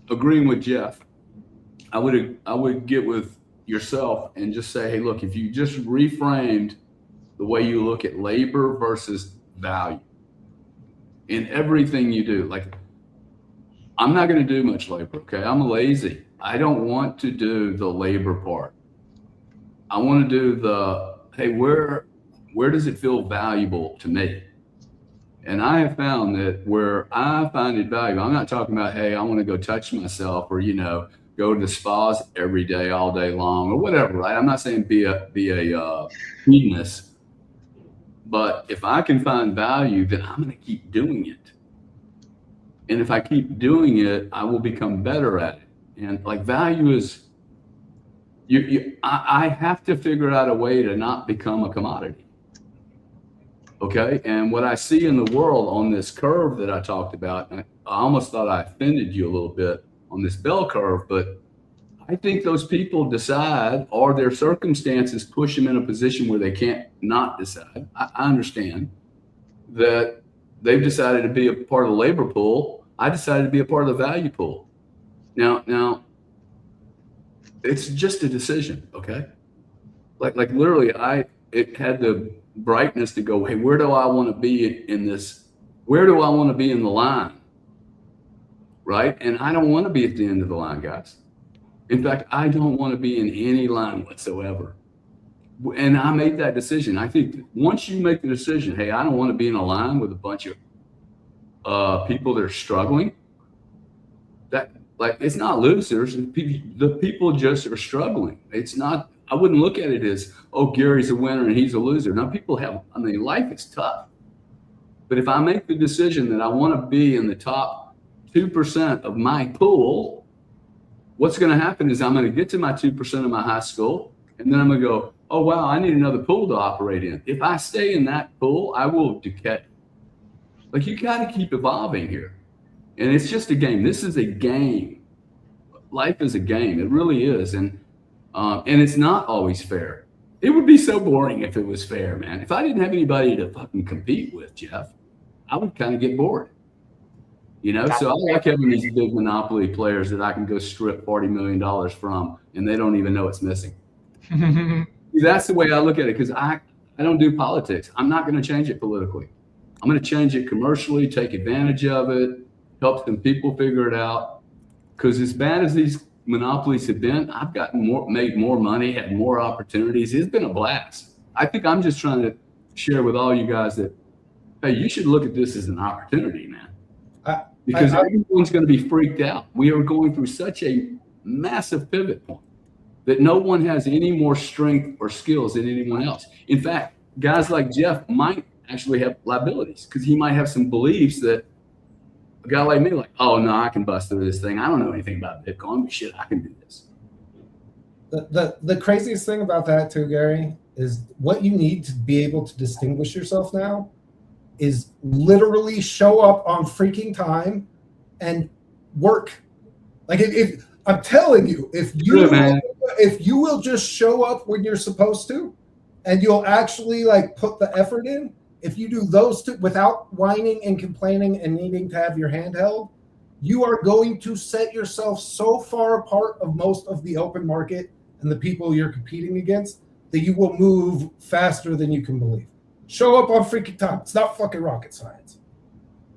agreeing with Jeff, I would get with yourself and just say, hey, look, if you just reframed the way you look at labor versus value in everything you do, like, I'm not going to do much labor. Okay. I'm lazy. I don't want to do the labor part. I want to do hey, where does it feel valuable to me? And I have found that where I find it valuable, I'm not talking about, hey, I want to go touch myself or, go to the spas every day, all day long, or whatever, right? I'm not saying be a hedonist, but if I can find value, then I'm going to keep doing it. And if I keep doing it, I will become better at it. And like value is, I have to figure out a way to not become a commodity. Okay. And what I see in the world on this curve that I talked about, I almost thought I offended you a little bit on this bell curve, but I think those people decide, or their circumstances push them in a position where they can't not decide. I understand that they've decided to be a part of the labor pool. I decided to be a part of the value pool. Now, it's just a decision, okay? Like literally, it had the brightness to go, hey, where do I want to be in this? Where do I want to be in the line? Right? And I don't want to be at the end of the line, guys. In fact, I don't want to be in any line whatsoever. And I made that decision. I think once you make the decision, hey, I don't want to be in a line with a bunch of people that are struggling, that like it's not losers. The people just are struggling. It's not, I wouldn't look at it as, oh, Gary's a winner and he's a loser. Now people have, I mean, life is tough. But if I make the decision that I want to be in the top 2% of my pool, what's going to happen is I'm going to get to my 2% of my high school, and then I'm going to go, oh, wow, I need another pool to operate in. If I stay in that pool, I will decay. Like, you got to keep evolving here. And it's just a game. This is a game. Life is a game. It really is. And it's not always fair. It would be so boring if it was fair, man. If I didn't have anybody to fucking compete with, Jeff, I would kind of get bored. You know, so I like having these big monopoly players that I can go strip $40 million from, and they don't even know it's missing. That's the way I look at it, because I don't do politics. I'm not going to change it politically. I'm going to change it commercially, take advantage of it, help some people figure it out. Because as bad as these monopolies have been, I've gotten made more money, had more opportunities. It's been a blast. I think I'm just trying to share with all you guys that, hey, you should look at this as an opportunity, man. Because everyone's going to be freaked out. We are going through such a massive pivot point that no one has any more strength or skills than anyone else. In fact, guys like Jeff might actually have liabilities because he might have some beliefs that a guy like me, like, oh, no, I can bust through this thing. I don't know anything about Bitcoin, but shit, I can do this. The craziest thing about that too, Gary, is what you need to be able to distinguish yourself now is literally show up on freaking time and work. Like if I'm telling you, if you will just show up when you're supposed to, and you'll actually like put the effort in, if you do those two without whining and complaining and needing to have your hand held, you are going to set yourself so far apart of most of the open market and the people you're competing against that you will move faster than you can believe. Show up on freaking time. It's not fucking rocket science.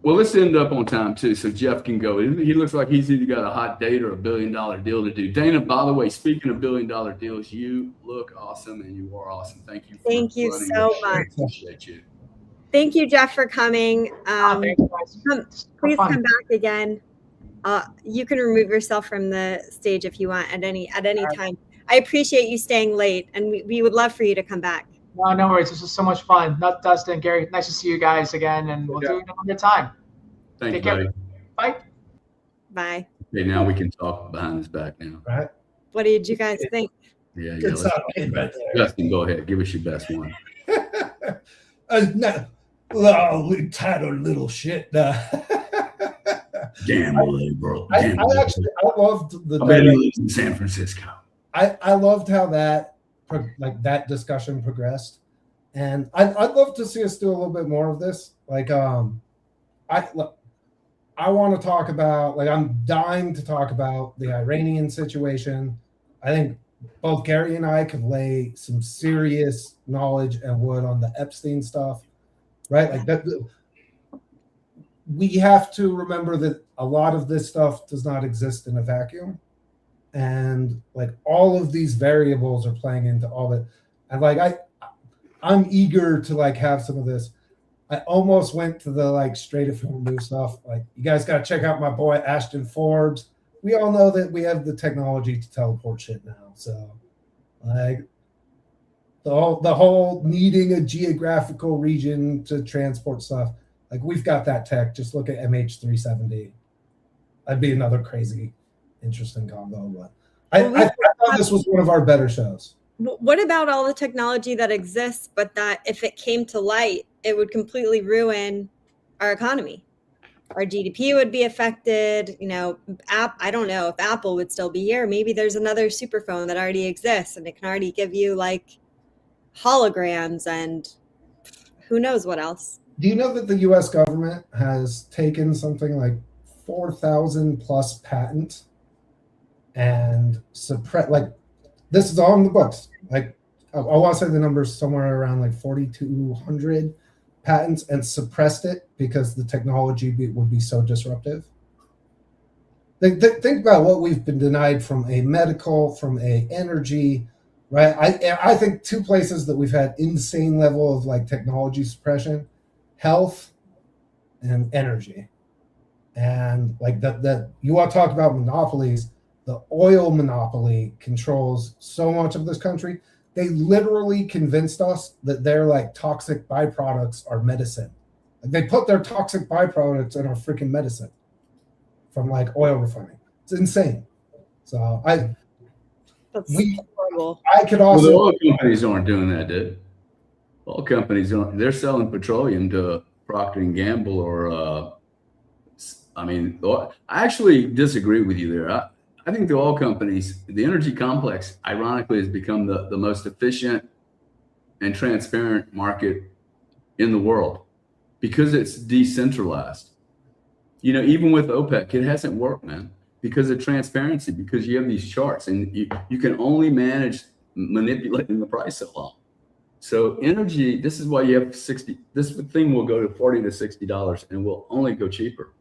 Well, let's end up on time too, so Jeff can go. He looks like he's either got a hot date or $1 billion deal to do. Dana, by the way, speaking of $1 billion deals, you look awesome and you are awesome. Thank you. Thank you so much. Appreciate you. Thank you, Jeff, for coming. Please come back again. You can remove yourself from the stage if you want at any time. I appreciate you staying late, and we would love for you to come back. No worries. This was so much fun. Dustin, Gary, nice to see you guys again, and we'll do it another time. Thank you, Take care. buddy. Bye. Bye. Okay, now we can talk behind his back now. Right? What did you guys think? Yeah. Good stuff. Justin, go ahead. Give us your best one. No, oh, entitled little shit. Damn, bro. I loved the. I bet he lives in San Francisco. I loved how that discussion progressed, and I'd love to see us do a little bit more of this. Like, I want to talk about, like, I'm dying to talk about the Iranian situation. I think both Gary and I could lay some serious knowledge and wood on the Epstein stuff, right? Like that. We have to remember that a lot of this stuff does not exist in a vacuum. And like all of these variables are playing into all of it. And like I'm eager to like have some of this. I almost went to the like Strait of Hormuz stuff. Like, you guys got to check out my boy Ashton Forbes. we all know that we have the technology to teleport shit now. So, like, the whole needing a geographical region to transport stuff, like, we've got that tech. Just look at MH370. That'd be another crazy, interesting combo. But I thought this was one of our better shows. What about all the technology that exists, but that if it came to light, it would completely ruin our economy? Our GDP would be affected. You know, I don't know if Apple would still be here. Maybe there's another super phone that already exists and it can already give you like holograms and who knows what else. Do you know that the U.S. government has taken something like 4,000 plus patents and suppress, like, this is all in the books. Like, I want to say the number's somewhere around like 4,200 patents, and suppressed it because the technology would be so disruptive. Think about what we've been denied from a medical, from a energy, right? I think two places that we've had insane level of like technology suppression: health and energy. And like that you want to talk about monopolies. The oil monopoly controls so much of this country. They literally convinced us that their like toxic byproducts are medicine. Like, they put their toxic byproducts in our freaking medicine from like oil refining. It's insane. So That's horrible. I could also. Well, the oil companies aren't doing that, dude. Oil companies aren't. They're selling petroleum to Procter and Gamble, or I mean, I actually disagree with you there. I think the oil companies, the energy complex, ironically, has become the most efficient and transparent market in the world because it's decentralized. You know, even with OPEC, it hasn't worked, man, because of transparency, because you have these charts and you can only manage manipulating the price so long. So energy, this is why you have 60, this thing will go to $40 to $60 and will only go cheaper.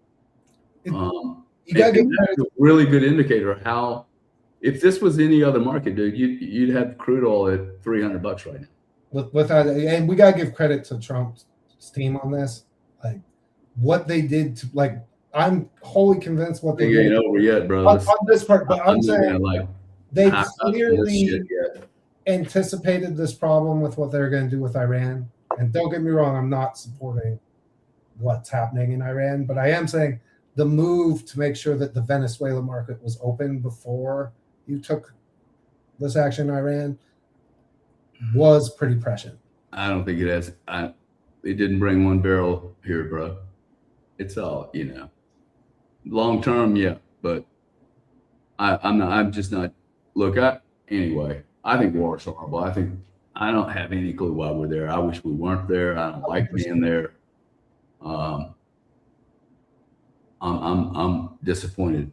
You gotta get that's a really good indicator of how, if this was any other market, dude, you'd have crude oil at $300 right now. Without, and we gotta give credit to Trump's team on this. Like, what they did to, like, I'm wholly convinced what they did ain't over yet, bro. on this part. But I'm saying like, they this clearly shit yet. anticipated this problem with what they're going to do with Iran. And don't get me wrong, I'm not supporting what's happening in Iran, but I am saying the move to make sure that the Venezuela market was open before you took this action in Iran was pretty prescient. I don't think it has. It didn't bring one barrel here, bro. It's all, you know, long term, yeah. But I'm just not. Look, anyway, I think war is horrible. I don't have any clue why we're there. I wish we weren't there. I don't like being there. I'm disappointed.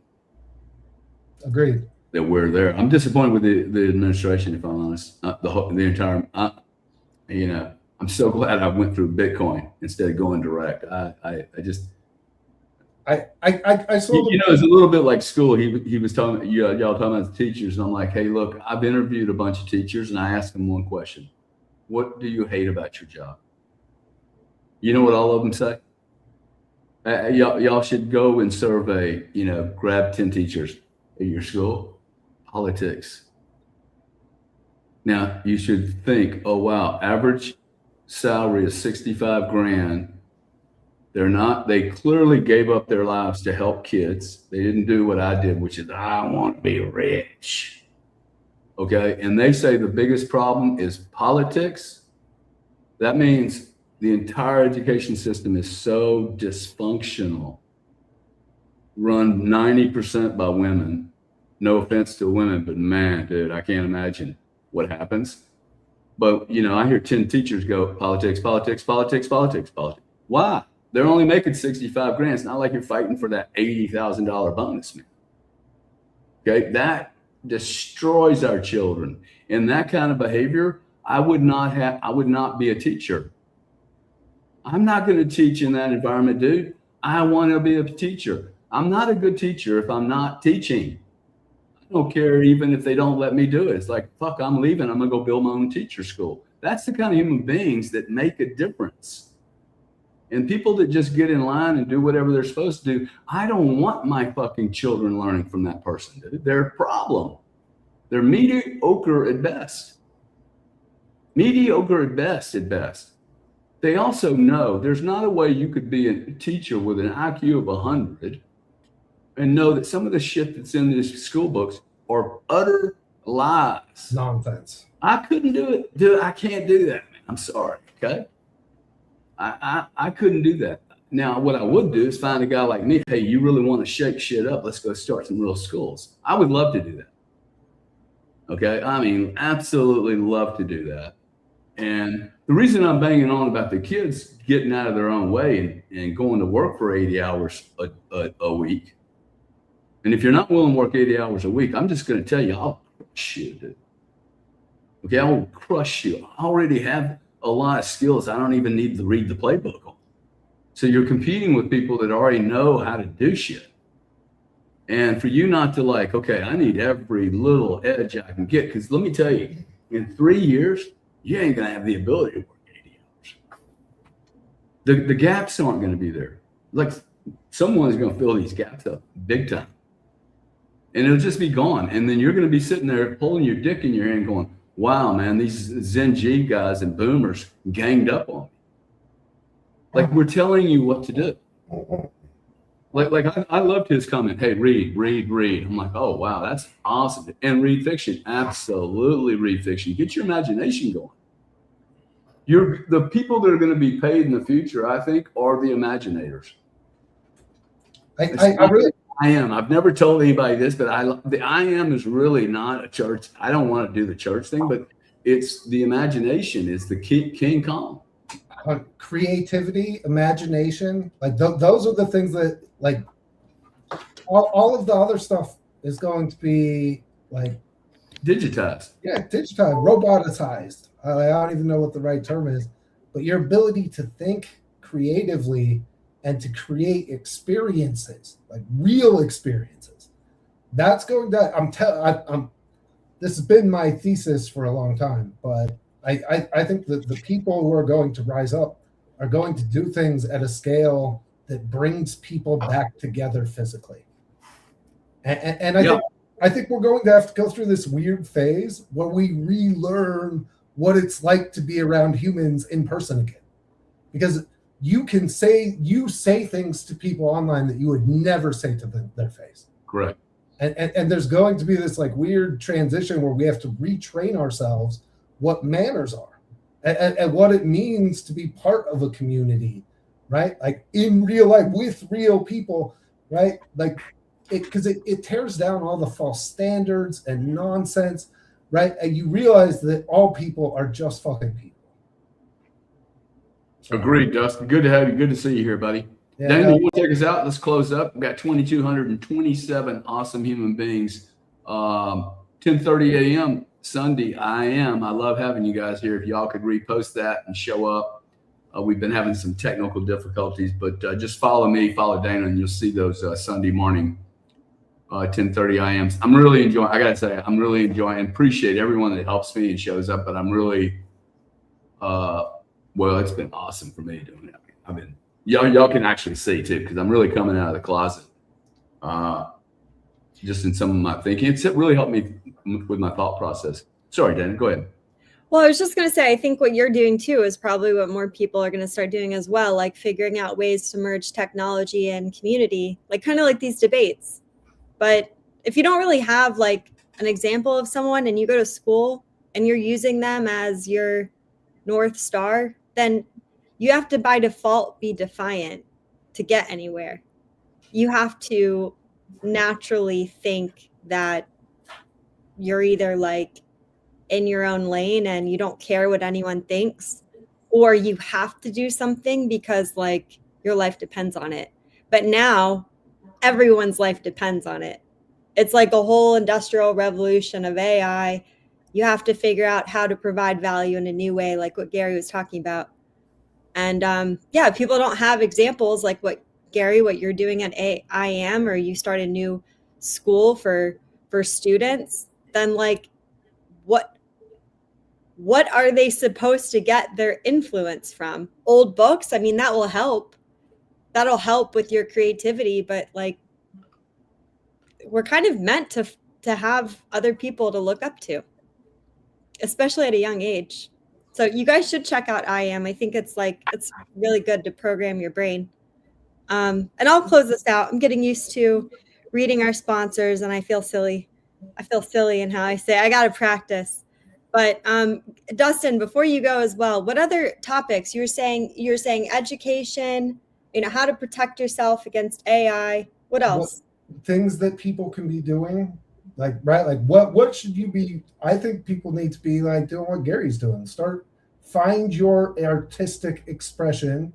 Agreed. That we're there. I'm disappointed with the administration, if I'm honest. The entire, you know, I'm so glad I went through Bitcoin instead of going direct. I just. I saw. You know, it's a little bit like school. He was talking, y'all talking about the teachers, and I'm like, hey, look, I've interviewed a bunch of teachers, and I asked them one question: what do you hate about your job? You know what all of them say? Y'all should go and survey, you know, grab 10 teachers at your school. Politics. Now you should think, oh wow, average salary is 65 grand. They clearly gave up their lives to help kids. They didn't do what I did, which is I want to be rich. Okay. And they say the biggest problem is politics. That means the entire education system is so dysfunctional, run 90% by women. No offense to women, but man, dude, I can't imagine what happens. But, you know, I hear 10 teachers go, politics, politics, politics, politics, politics. Why? They're only making 65 grand. It's not like you're fighting for that $80,000 bonus, man. Okay, that destroys our children. And that kind of behavior, I would not be a teacher. I'm not going to teach in that environment, dude. I want to be a teacher. I'm not a good teacher if I'm not teaching. I don't care even if they don't let me do it. It's like, fuck, I'm leaving. I'm going to go build my own teacher school. That's the kind of human beings that make a difference. And people that just get in line and do whatever they're supposed to do, I don't want my fucking children learning from that person, dude. They're a problem. They're mediocre at best. Mediocre at best, at best. They also know there's not a way you could be a teacher with an IQ of 100 and know that some of the shit that's in these school books are utter lies. Nonsense. I couldn't do it. Dude, I can't do that, man. I'm sorry, okay? I couldn't do that. Now, what I would do is find a guy like me. Hey, you really want to shake shit up? Let's go start some real schools. I would love to do that. Okay? I mean, absolutely love to do that. And the reason I'm banging on about the kids getting out of their own way and going to work for 80 hours a week. And if you're not willing to work 80 hours a week, I'm just going to tell you, I'll crush you, dude. Okay, I will crush you. I already have a lot of skills I don't even need to read the playbook on. So you're competing with people that already know how to do shit. And for you not to like, okay, I need every little edge I can get, because let me tell you, in 3 years, you ain't going to have the ability to work 80 hours. The gaps aren't going to be there. Like someone's going to fill these gaps up big time. And it'll just be gone. And then you're going to be sitting there pulling your dick in your hand going, wow, man, these Zen G guys and boomers ganged up on me. Like we're telling you what to do. Like I loved his comment. Hey, read. I'm like, oh, wow, that's awesome. And read fiction. Absolutely read fiction. Get your imagination going. The people that are going to be paid in the future, I think, are the imaginators. I am. I've never told anybody this, but the I am is really not a church. I don't want to do the church thing, but it's the imagination is the King Kong. Creativity, imagination, like those are the things that like all of the other stuff is going to be like digitized. Yeah, digitized, roboticized. I don't even know what the right term is, but your ability to think creatively and to create experiences, like real experiences, that's going to. This has been my thesis for a long time, but I think that the people who are going to rise up are going to do things at a scale that brings people back together physically. And I think we're going to have to go through this weird phase where we relearn what it's like to be around humans in person again, because you say things to people online that you would never say to their face. Correct. And there's going to be this like weird transition where we have to retrain ourselves what manners are and what it means to be part of a community, right? Like in real life with real people, right? Like because it tears down all the false standards and nonsense, right? And you realize that all people are just fucking people. Agreed, Dustin. Good to have you. Good to see you here, buddy. Yeah, Daniel, you want to take us out? Let's close up. We've got 2,227 awesome human beings. 10:30 a.m. Sunday, I love having you guys here. If y'all could repost that and show up. We've been having some technical difficulties, but just follow me, follow Dana, and you'll see those Sunday morning 10:30 a.m. I'm really enjoying. I gotta say, I'm really enjoying and appreciate everyone that helps me and shows up. But I'm really, well, it's been awesome for me doing it. I've been. Y'all can actually see too, because I'm really coming out of the closet, just in some of my thinking. It's really helped me with my thought process. Sorry, Dana, go ahead. Well, I was just going to say, I think what you're doing too is probably what more people are going to start doing as well, like figuring out ways to merge technology and community, like kind of like these debates. But if you don't really have like an example of someone and you go to school and you're using them as your North Star, then you have to by default be defiant to get anywhere. You have to naturally think that you're either like in your own lane and you don't care what anyone thinks, or you have to do something because like your life depends on it. But now everyone's life depends on it. It's like a whole industrial revolution of AI. You have to figure out how to provide value in a new way, like what Gary was talking about. And yeah, people don't have examples like what Gary, what you're doing at IAM, or you start a new school for students, then like what what are they supposed to get their influence from? Old books? I mean, that will help. That'll help with your creativity, but like, we're kind of meant to have other people to look up to, especially at a young age. So you guys should check out I Am. I think it's really good to program your brain. And I'll close this out. I'm getting used to reading our sponsors, and I feel silly. I feel silly in how I say I got to practice. But Dustin, before you go as well, what other topics you're saying education, how to protect yourself against AI. What else? Things that people can be doing, like, right? Like what should you be? I think people need to be like doing what Gary's doing. Find your artistic expression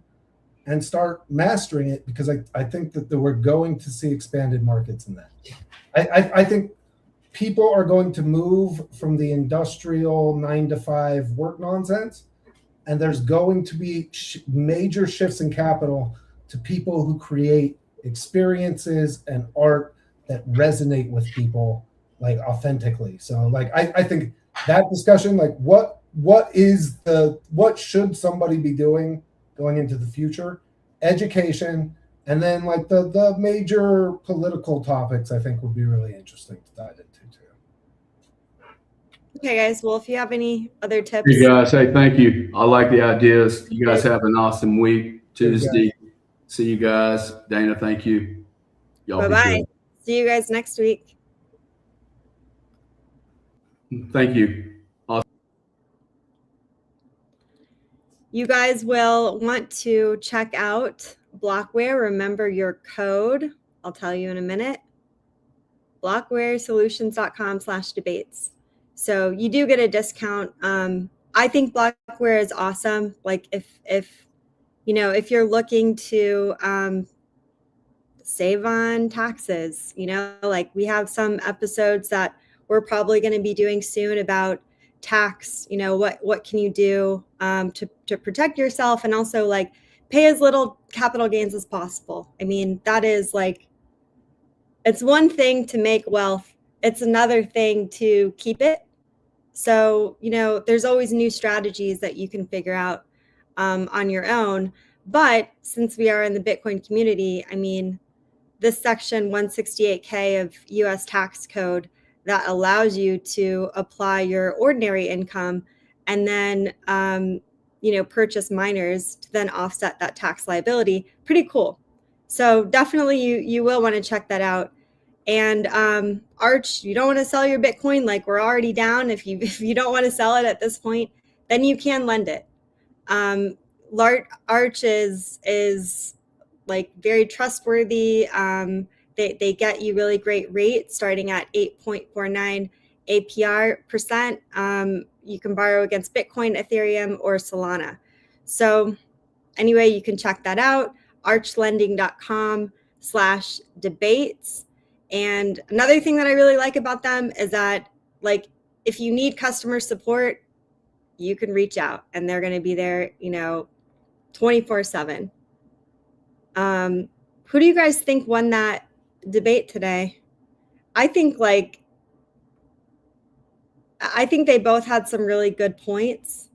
and start mastering it, because I think that we're going to see expanded markets in that. I think people are going to move from the industrial 9-to-5 work nonsense, and there's going to be major shifts in capital to people who create experiences and art that resonate with people like authentically. So like I think that discussion, like what should somebody be doing going into the future, education, and then like the major political topics, I think would be really interesting to dive into too. Okay, guys. Well, if you have any other tips. Hey guys, hey, thank you. I like the ideas. You guys have an awesome week. Tuesday. See you guys. Dana, thank you. Y'all Bye-bye. See you guys next week. Thank you. You guys will want to check out Blockware. Remember your code. I'll tell you in a minute. BlockwareSolutions.com/debates. So you do get a discount. I think Blockware is awesome. Like if you're looking to save on taxes, like we have some episodes that we're probably going to be doing soon about tax, what can you do to protect yourself, and also like pay as little capital gains as possible. I mean, that is like, it's one thing to make wealth, it's another thing to keep it. So, there's always new strategies that you can figure out on your own. But since we are in the Bitcoin community, I mean, this section 168K of US tax code that allows you to apply your ordinary income and then, purchase miners to then offset that tax liability. Pretty cool. So definitely you will want to check that out. And Arch, you don't want to sell your Bitcoin, like we're already down. If you don't want to sell it at this point, then you can lend it. Arch is like very trustworthy. They get you really great rates starting at 8.49 APR percent. You can borrow against Bitcoin, Ethereum, or Solana. So anyway, you can check that out, archlending.com/debates. And another thing that I really like about them is that, like, if you need customer support, you can reach out and they're going to be there, 24/7. Who do you guys think won that debate today? I think they both had some really good points.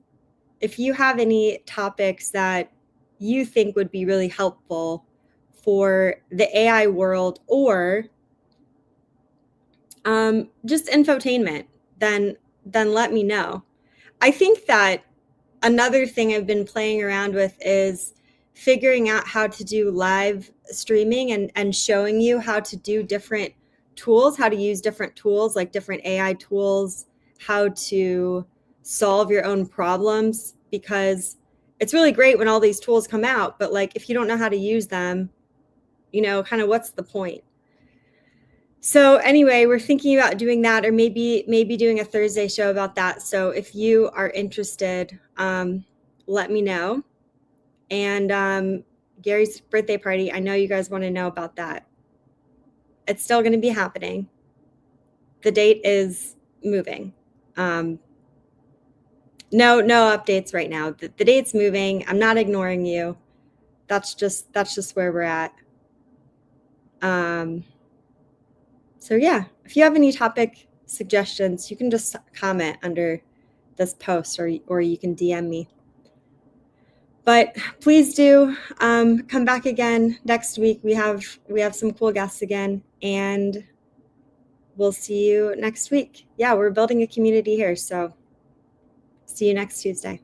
If you have any topics that you think would be really helpful for the AI world, or just infotainment, then let me know. I think that another thing I've been playing around with is figuring out how to do live streaming and showing you how to do different tools, how to use different tools, like different AI tools, how to solve your own problems, because it's really great when all these tools come out, but like if you don't know how to use them, kind of what's the point? So anyway, we're thinking about doing that, or maybe doing a Thursday show about that. So if you are interested, let me know. And Gary's birthday party, I know you guys want to know about that. It's still going to be happening. The date is moving. No updates right now. The date's moving. I'm not ignoring you. That's just where we're at. So yeah, if you have any topic suggestions, you can just comment under this post, or you can DM me. But please do come back again next week. We have some cool guests again, and we'll see you next week. Yeah, we're building a community here, so see you next Tuesday.